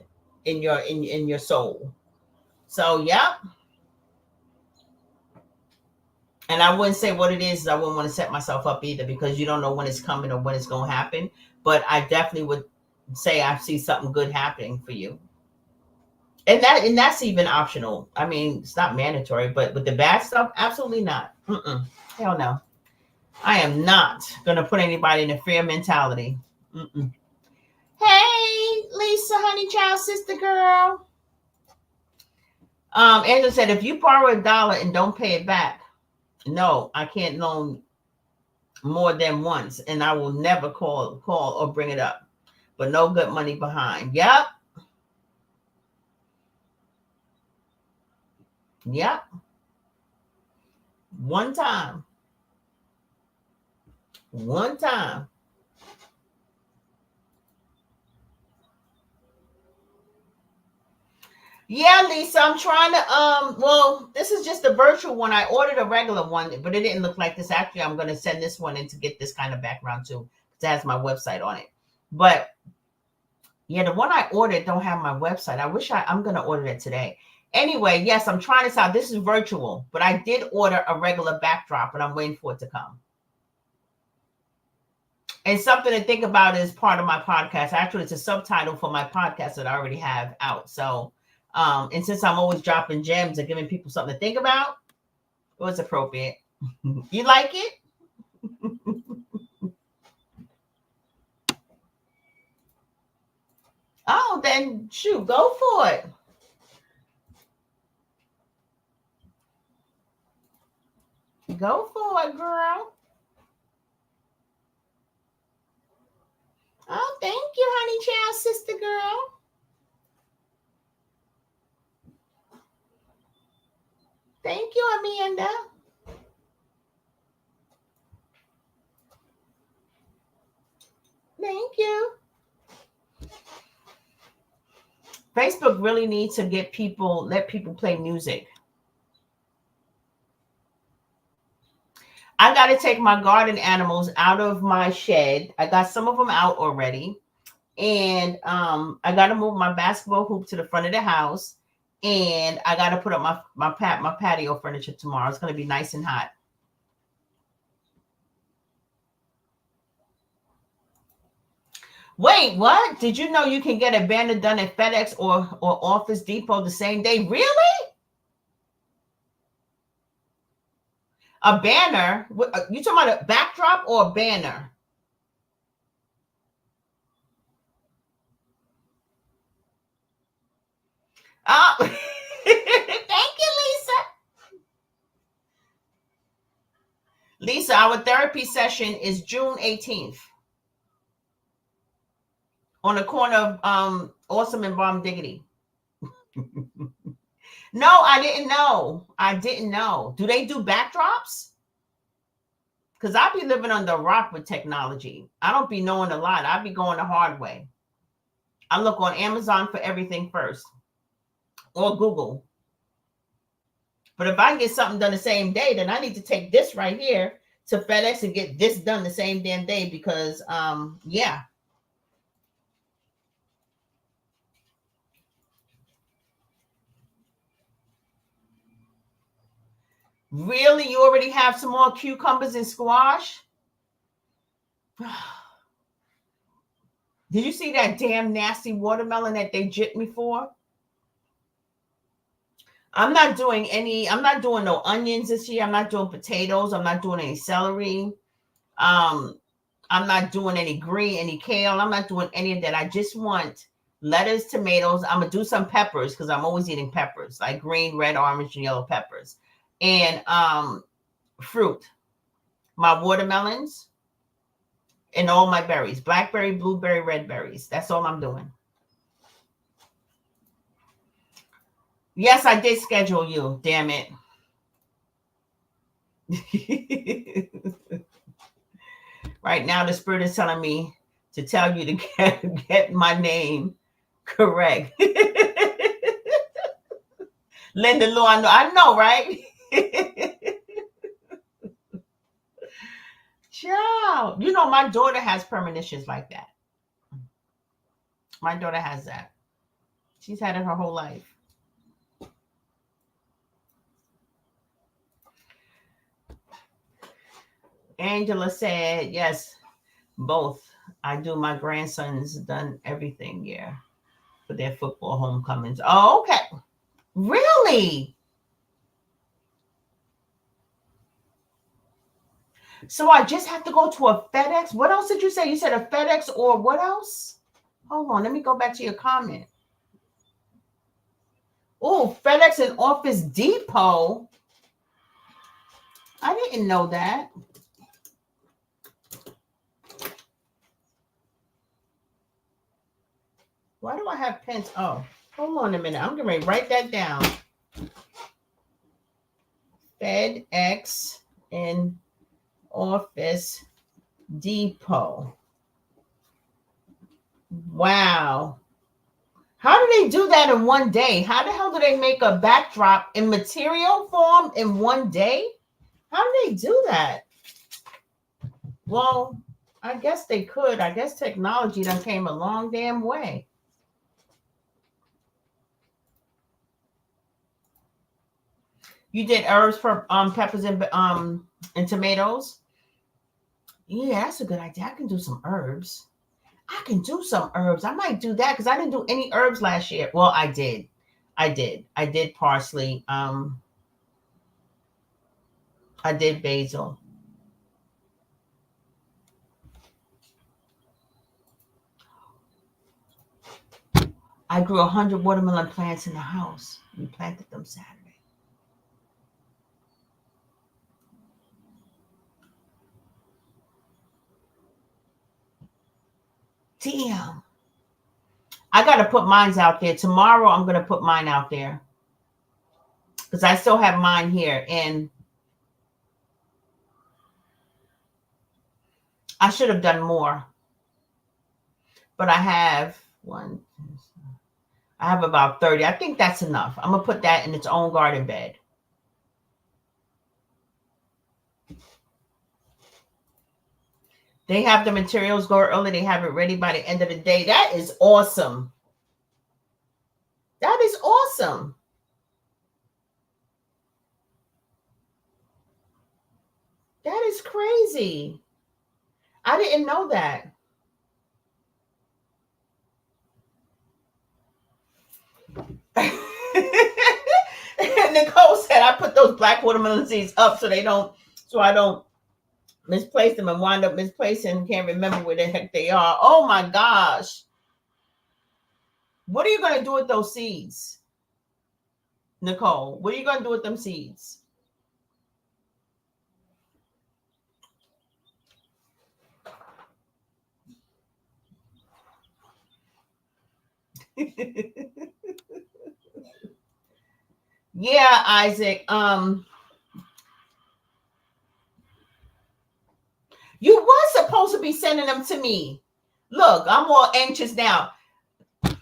Speaker 1: in your soul. So, yeah. And I wouldn't say what it is. I wouldn't want to set myself up either, because you don't know when it's coming or when it's going to happen. But I definitely would say I see something good happening for you. And that's even optional. I mean, it's not mandatory, but with the bad stuff, absolutely not. Hell no. I am not gonna put anybody in a fear mentality. Mm-mm. Hey, Lisa, honey child, sister girl. Angela said, if you borrow $1 and don't pay it back, no, I can't loan more than once, and I will never call or bring it up. But no good money behind. Yep. Yep. One time. One time. Yeah, Lisa, I'm trying to well, this is just a virtual one. I ordered a regular one, but it didn't look like this. Actually, I'm gonna send this one in to get this kind of background too. It has my website on it. But yeah, the one I ordered don't have my website. I'm gonna order it today. Anyway, yes, I'm trying this out. This is virtual, but I did order a regular backdrop, and I'm waiting for it to come. And something to think about is part of my podcast. Actually, it's a subtitle for my podcast that I already have out. So, and since I'm always dropping gems and giving people something to think about, it was appropriate. You like it? Oh, then shoot, go for it. Go for it, girl. Oh, thank you, honey child, sister girl. Thank you, Amanda. Thank you. Facebook really needs to let people play music. I got to take my garden animals out of my shed. I got some of them out already. And I got to move my basketball hoop to the front of the house. And I got to put up my patio furniture tomorrow. It's going to be nice and hot. Wait, what? Did you know you can get a banner done at FedEx or Office Depot the same day? Really? A banner? You talking about a backdrop or a banner? Oh, thank you, Lisa. Lisa, our therapy session is June 18th on the corner of Awesome and Bomb Diggity. No, I didn't know. I didn't know. Do they do backdrops? Because I be living on the rock with technology. I don't be knowing a lot. I be going the hard way. I look on Amazon for everything first or Google. But if I can get something done the same day, then I need to take this right here to FedEx and get this done the same damn day because, yeah. Really? You already have some more cucumbers and squash? Did you see that damn nasty watermelon that they jipped me for? I'm not doing no onions this year. I'm not doing potatoes. I'm not doing any celery. Um, I'm not doing any kale. I'm not doing any of that. I just want lettuce, tomatoes. I'm gonna do some peppers because I'm always eating peppers, like green, red, orange, and yellow peppers. And fruit. My watermelons and all my berries. Blackberry, blueberry, red berries. That's all I'm doing. Yes, I did schedule you. Damn it. Right now, the spirit is telling me to tell you to get my name correct. Linda Lou, I know, right? Child, you know my daughter has premonitions like that. My daughter has that. She's had it her whole life. Angela said, yes, both. I do. My grandson's done everything, yeah, for their football homecomings. Oh, okay. Really? So I just have to go to a FedEx? What else did you say? You said a FedEx or what else? Hold on, let me go back to your comment. Oh, FedEx and Office Depot. I didn't know that. Why do I have pens? Oh, hold on a minute. I'm going to write that down. FedEx and Office Depot. Wow. How do they do that in one day? How the hell do they make a backdrop in material form in one day? How do they do that? Well, I guess they could. I guess technology done came a long damn way. You did herbs for peppers and tomatoes. Yeah, that's a good idea. I can do some herbs. I might do that because I didn't do any herbs last year. Well, I did. I did parsley. I did basil. I grew 100 watermelon plants in the house. We planted them Saturday. Damn. I got to put mine out there. Tomorrow, I'm going to put mine out there. Because I still have mine here. And I should have done more. But I have I have about 30. I think that's enough. I'm going to put that in its own garden bed. They have the materials go early. They have it ready by the end of the day. That is awesome. That is awesome. That is crazy. I didn't know that. Nicole said I put those black watermelon seeds up so I don't misplace them and wind up misplacing and can't remember where the heck they are. Oh my gosh. What are you going to do with those seeds? Nicole, what are you going to do with them seeds? Yeah, Isaac. You were supposed to be sending them to me. Look, I'm all anxious now. Do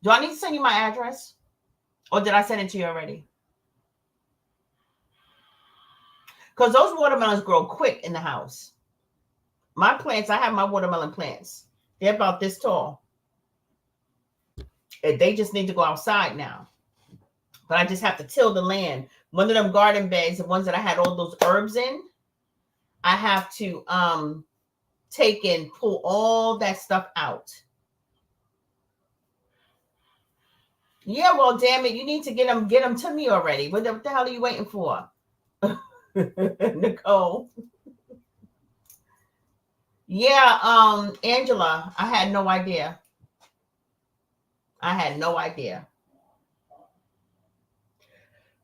Speaker 1: I need to send you my address? Or did I send it to you already? Because those watermelons grow quick in the house. My plants, I have my watermelon plants. They're about this tall. They just need to go outside now. But I just have to till the land. One of them garden beds, the ones that I had all those herbs in, I have to take and pull all that stuff out. Yeah, well, damn it, you need to get them to me already. What the hell are you waiting for? Nicole. Yeah, Angela, I had no idea.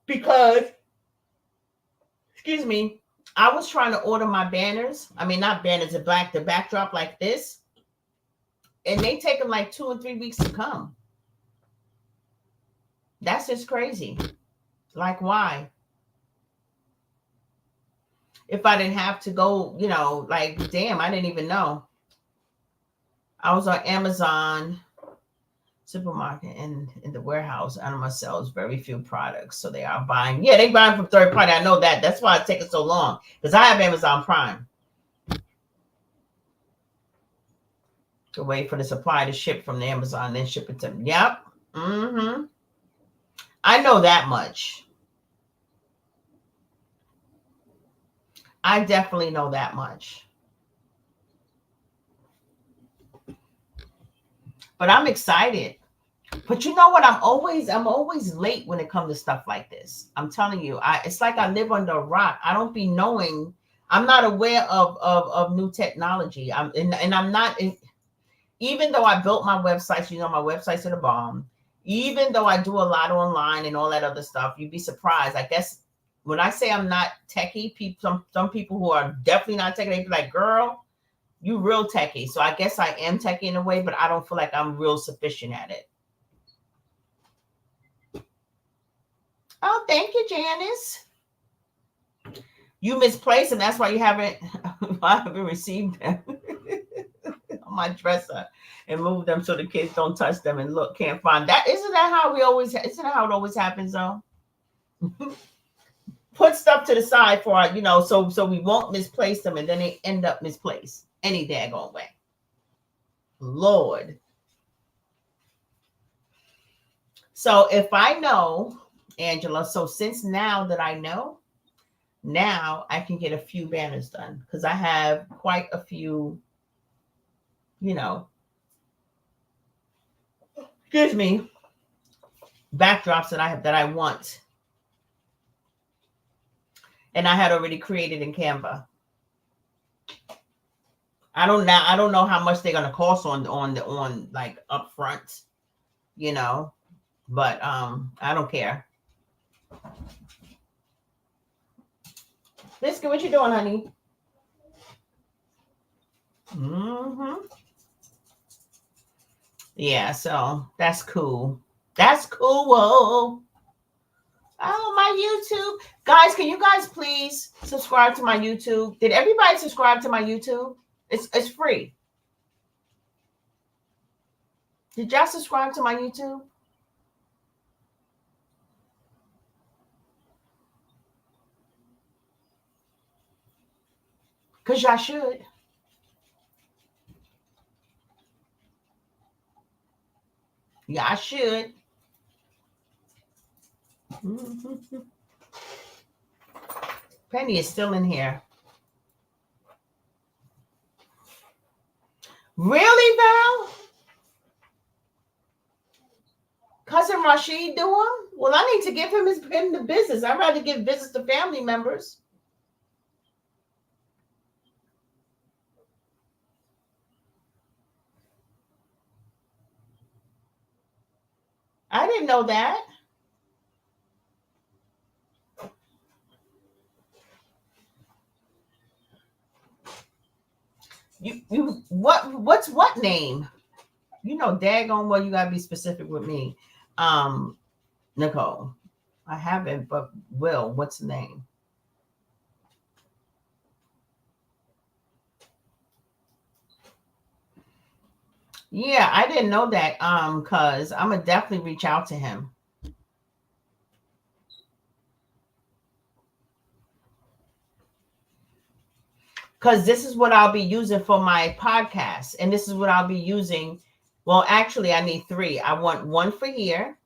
Speaker 1: Because, excuse me, I was trying to order my banners. I mean, not banners, the backdrop like this. And they take them like 2 or 3 weeks to come. That's just crazy. Like, why? If I didn't have to go, like, damn, I didn't even know. I was on Amazon supermarket and in the warehouse. Anima sells very few products, so they are buying. Yeah, they buying from third party. I know that. That's why it's taking so long because I have Amazon Prime. To wait for the supply to ship from the Amazon, then ship it to them. Yep. Mm-hmm. I know that much. I definitely know that much. But I'm excited. But you know what? I'm always late when it comes to stuff like this. I'm telling you, it's like I live under a rock. I don't be knowing. I'm not aware of new technology. And I'm not even though I built my websites, my websites are the bomb. Even though I do a lot online and all that other stuff, you'd be surprised. I guess when I say I'm not techie, some people who are definitely not techie, they be like, girl, you real techie. So I guess I am techie in a way, but I don't feel like I'm real sufficient at it. Oh, thank you, Janice. You misplaced them. That's why you haven't received them on my dresser and moved them so the kids don't touch them and can't find that. Isn't that how it always happens though? Put stuff to the side for so we won't misplace them and then they end up misplaced any daggone way. Lord. So if I know, Angela, so since now that I know, now I can get a few banners done because I have quite a few, excuse me, backdrops that I want. And I had already created in Canva. I don't know how much they're gonna cost on like upfront, but I don't care. Biscuit, what you doing, honey? Yeah, so that's cool. That's cool. Oh, my YouTube. Guys, can you guys please subscribe to my YouTube? Did everybody subscribe to my YouTube? It's free. Did y'all subscribe to my YouTube? Because y'all should. Y'all should. Penny is still in here. Really, Val? Cousin Rashid do him? Well, I need to give him the business. I'd rather give business to family members. I didn't know that. You what's what name? Daggone well, you gotta be specific with me. Nicole. I haven't, but Will, what's the name? Yeah, I didn't know that. Cause I'm gonna definitely reach out to him. Because this is what I'll be using for my podcast. And this is what I'll be using. Well, actually, I need 3. I want one for here.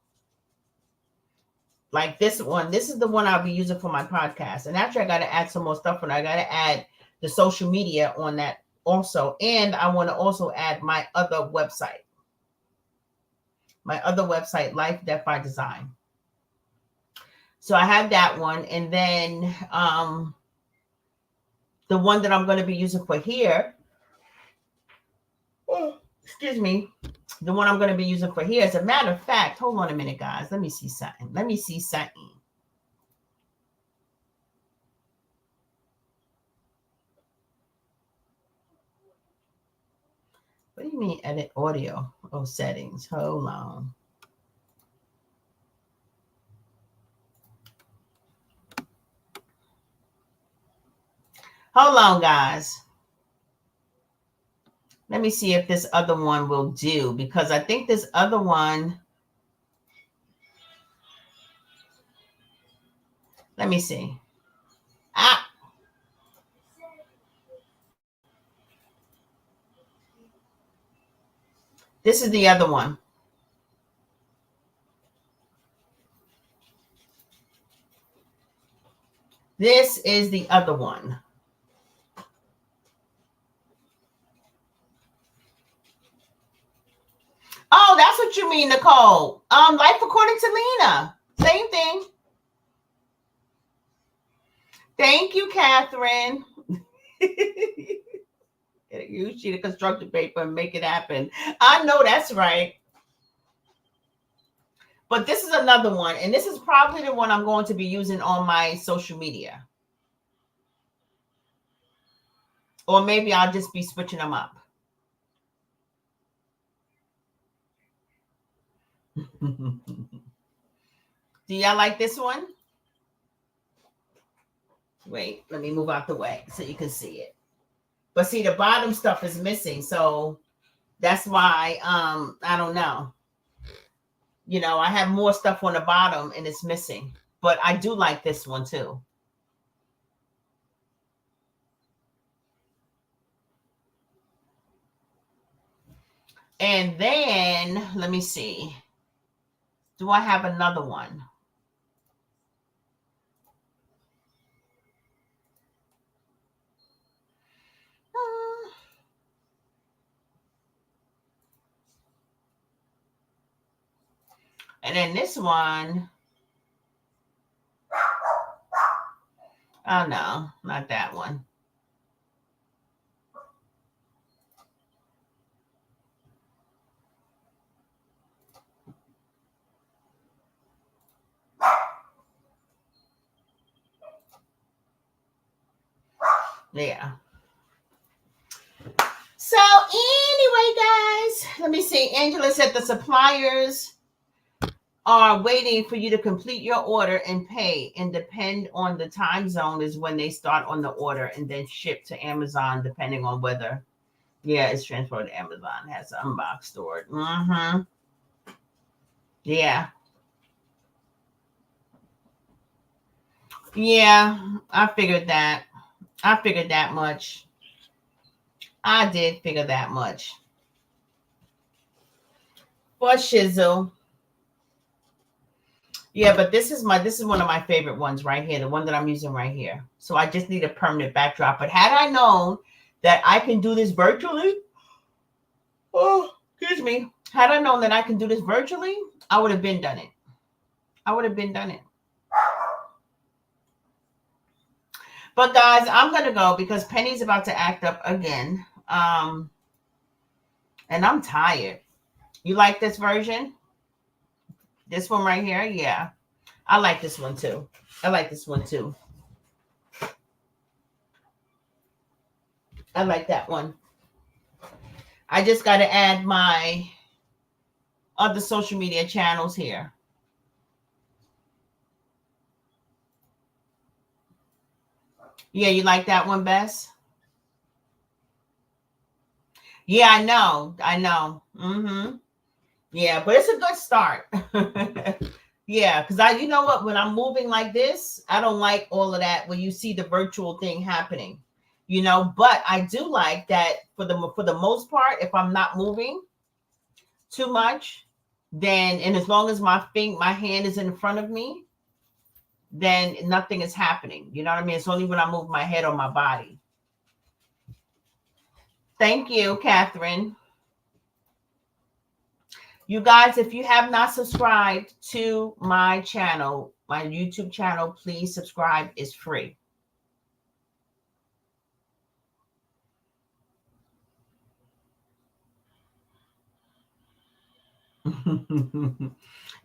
Speaker 1: Like this one. This is the one I'll be using for my podcast. And actually, I got to add some more stuff on it. I got to add the social media on that also. And I want to also add my other website. My other website, Life, Death by Design. So I have that one. And then the one that I'm going to be using for here, excuse me, the one I'm going to be using for here, as a matter of fact, hold on a minute, guys. Let me see something. What do you mean edit audio? Oh, settings. Hold on. Hold on, guys. Let me see if this other one will do, because I think this other one, let me see. This is the other one. This is the other one. what you mean, Nicole. Life according to Lena. Same thing. Thank you, Catherine. Use sheet of construction paper and make it happen. I know that's right. But this is another one, and this is probably the one I'm going to be using on my social media. Or maybe I'll just be switching them up. Do y'all like this one? Wait, let me move out the way so you can see it. But see, the bottom stuff is missing, so that's why I don't know. You know, I have more stuff on the bottom and it's missing. But I do like this one too. And then, let me see. Do I have another one? And then this one. Oh, no, not that one. Yeah. So anyway, guys, let me see. Angela said the suppliers are waiting for you to complete your order and pay, and depend on the time zone is when they start on the order and then ship to Amazon, depending on whether, yeah, it's transferred to Amazon, has unboxed, stored. Mm-hmm. Yeah. Yeah, I figured that. I figured that much. I did figure that much. For shizzle. Yeah, but this is one of my favorite ones right here, the one that I'm using right here. So I just need a permanent backdrop. But had I known that I can do this virtually, oh, excuse me. Had I known that I can do this virtually, I would have been done it. But guys, I'm gonna go because Penny's about to act up again. And I'm tired. You like this version? This one right here? Yeah. I like this one too. I like that one. I just got to add my other social media channels here. Yeah, you like that one, Bess? Yeah, I know. Mm-hmm. Yeah, but it's a good start. Yeah, because you know what? When I'm moving like this, I don't like all of that when you see the virtual thing happening. You know, but I do like that for the most part, if I'm not moving too much, then, and as long as my hand is in front of me, then nothing is happening. You know what I mean? It's only when I move my head or my body. Thank you, Catherine. You guys, if you have not subscribed to my channel, my YouTube channel, please subscribe. It's free.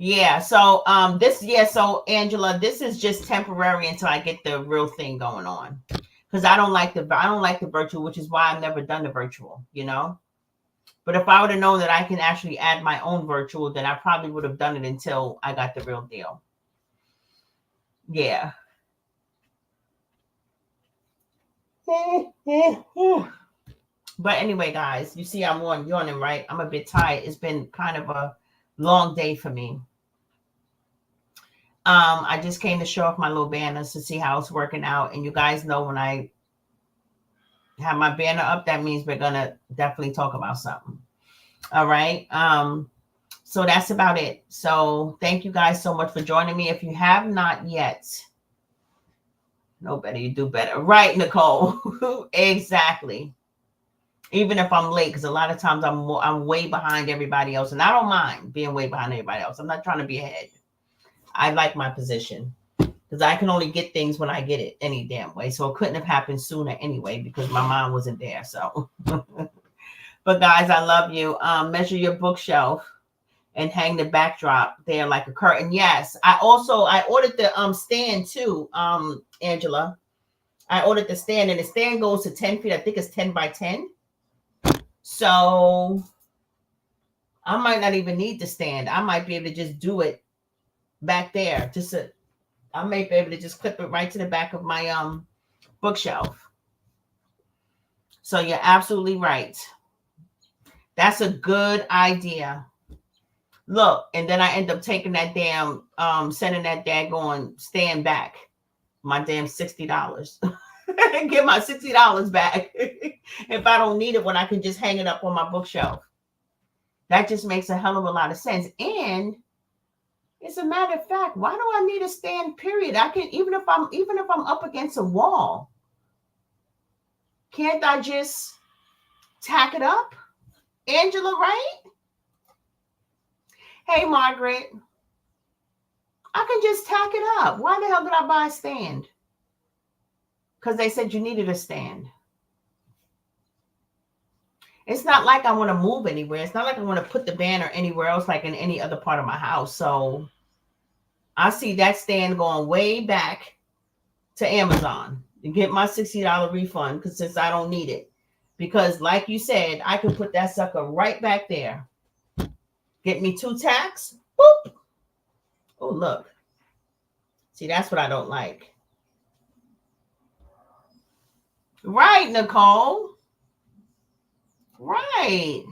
Speaker 1: Yeah, so so Angela, this is just temporary until I get the real thing going on. Because I don't like the virtual, which is why I've never done the virtual, you know. But if I would have known that I can actually add my own virtual, then I probably would have done it until I got the real deal. Yeah. But anyway, guys, you see I'm yawning, right? I'm a bit tired. It's been kind of a long day for me. I just came to show off my little banners to see how it's working out. And you guys know when I have my banner up, that means we're gonna definitely talk about something. All right. So that's about it. So thank you guys so much for joining me. If you have not yet, know better, you do better. Right, Nicole. Exactly. even if I'm late, because a lot of times I'm way behind everybody else, and I don't mind being way behind everybody else. I'm not trying to be ahead. I like my position because I can only get things when I get it any damn way. So it couldn't have happened sooner anyway because my mind wasn't there. So, but guys, I love you. Measure your bookshelf and hang the backdrop there like a curtain. Yes, I ordered the stand too, Angela. I ordered the stand, and the stand goes to 10 feet. I think it's 10 by 10. So I might not even need the stand. I might be able to just do it back there. I may be able to just clip it right to the back of my bookshelf. So you're absolutely right. That's a good idea. Look, and then I end up taking that damn sending that daggone stand back. My damn $60. Get my $60 back if I don't need it when I can just hang it up on my bookshelf. That just makes a hell of a lot of sense. And as a matter of fact, why do I need a stand, period? I can, even if I'm up against a wall, can't I just tack it up? Angela, right? Hey, Margaret, I can just tack it up. Why the hell did I buy a stand? Because they said you needed a stand. It's not like I want to move anywhere. It's not like I want to put the banner anywhere else, like in any other part of my house. So I see that stand going way back to Amazon and get my $60 refund because since I don't need it. Because like you said, I can put that sucker right back there. Get me 2 tacks. Boop. Oh, look. See, that's what I don't like. Right, Nicole. Right.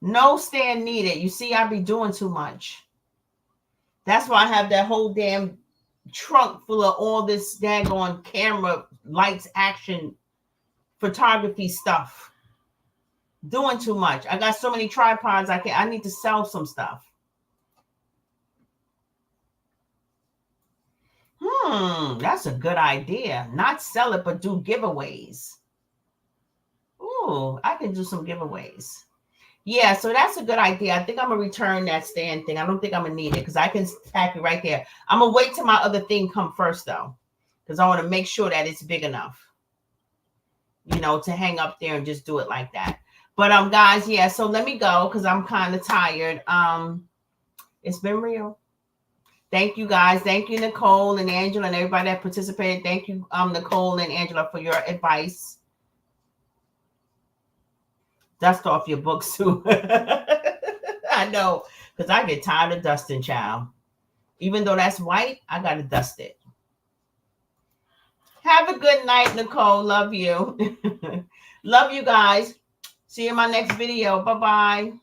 Speaker 1: No stand needed. You see, I be doing too much. That's why I have that whole damn trunk full of all this daggone camera, lights, action, photography stuff. Doing too much. I got so many tripods. I need to sell some stuff. That's a good idea. Not sell it, but do giveaways. Ooh, I can do some giveaways. Yeah, so that's a good idea. I think I'm gonna return that stand thing. I don't think I'm gonna need it because I can tack it right there. I'm gonna wait till my other thing come first though, because I want to make sure that it's big enough, to hang up there and just do it like that. But guys, yeah. So let me go because I'm kind of tired. It's been real. Thank you guys. Thank you, Nicole and Angela and everybody that participated. Thank you, Nicole and Angela, for your advice. Dust off your books too. I know, because I get tired of dusting, child. Even though that's white, I got to dust it. Have a good night, Nicole. Love you. Love you guys. See you in my next video. Bye-bye.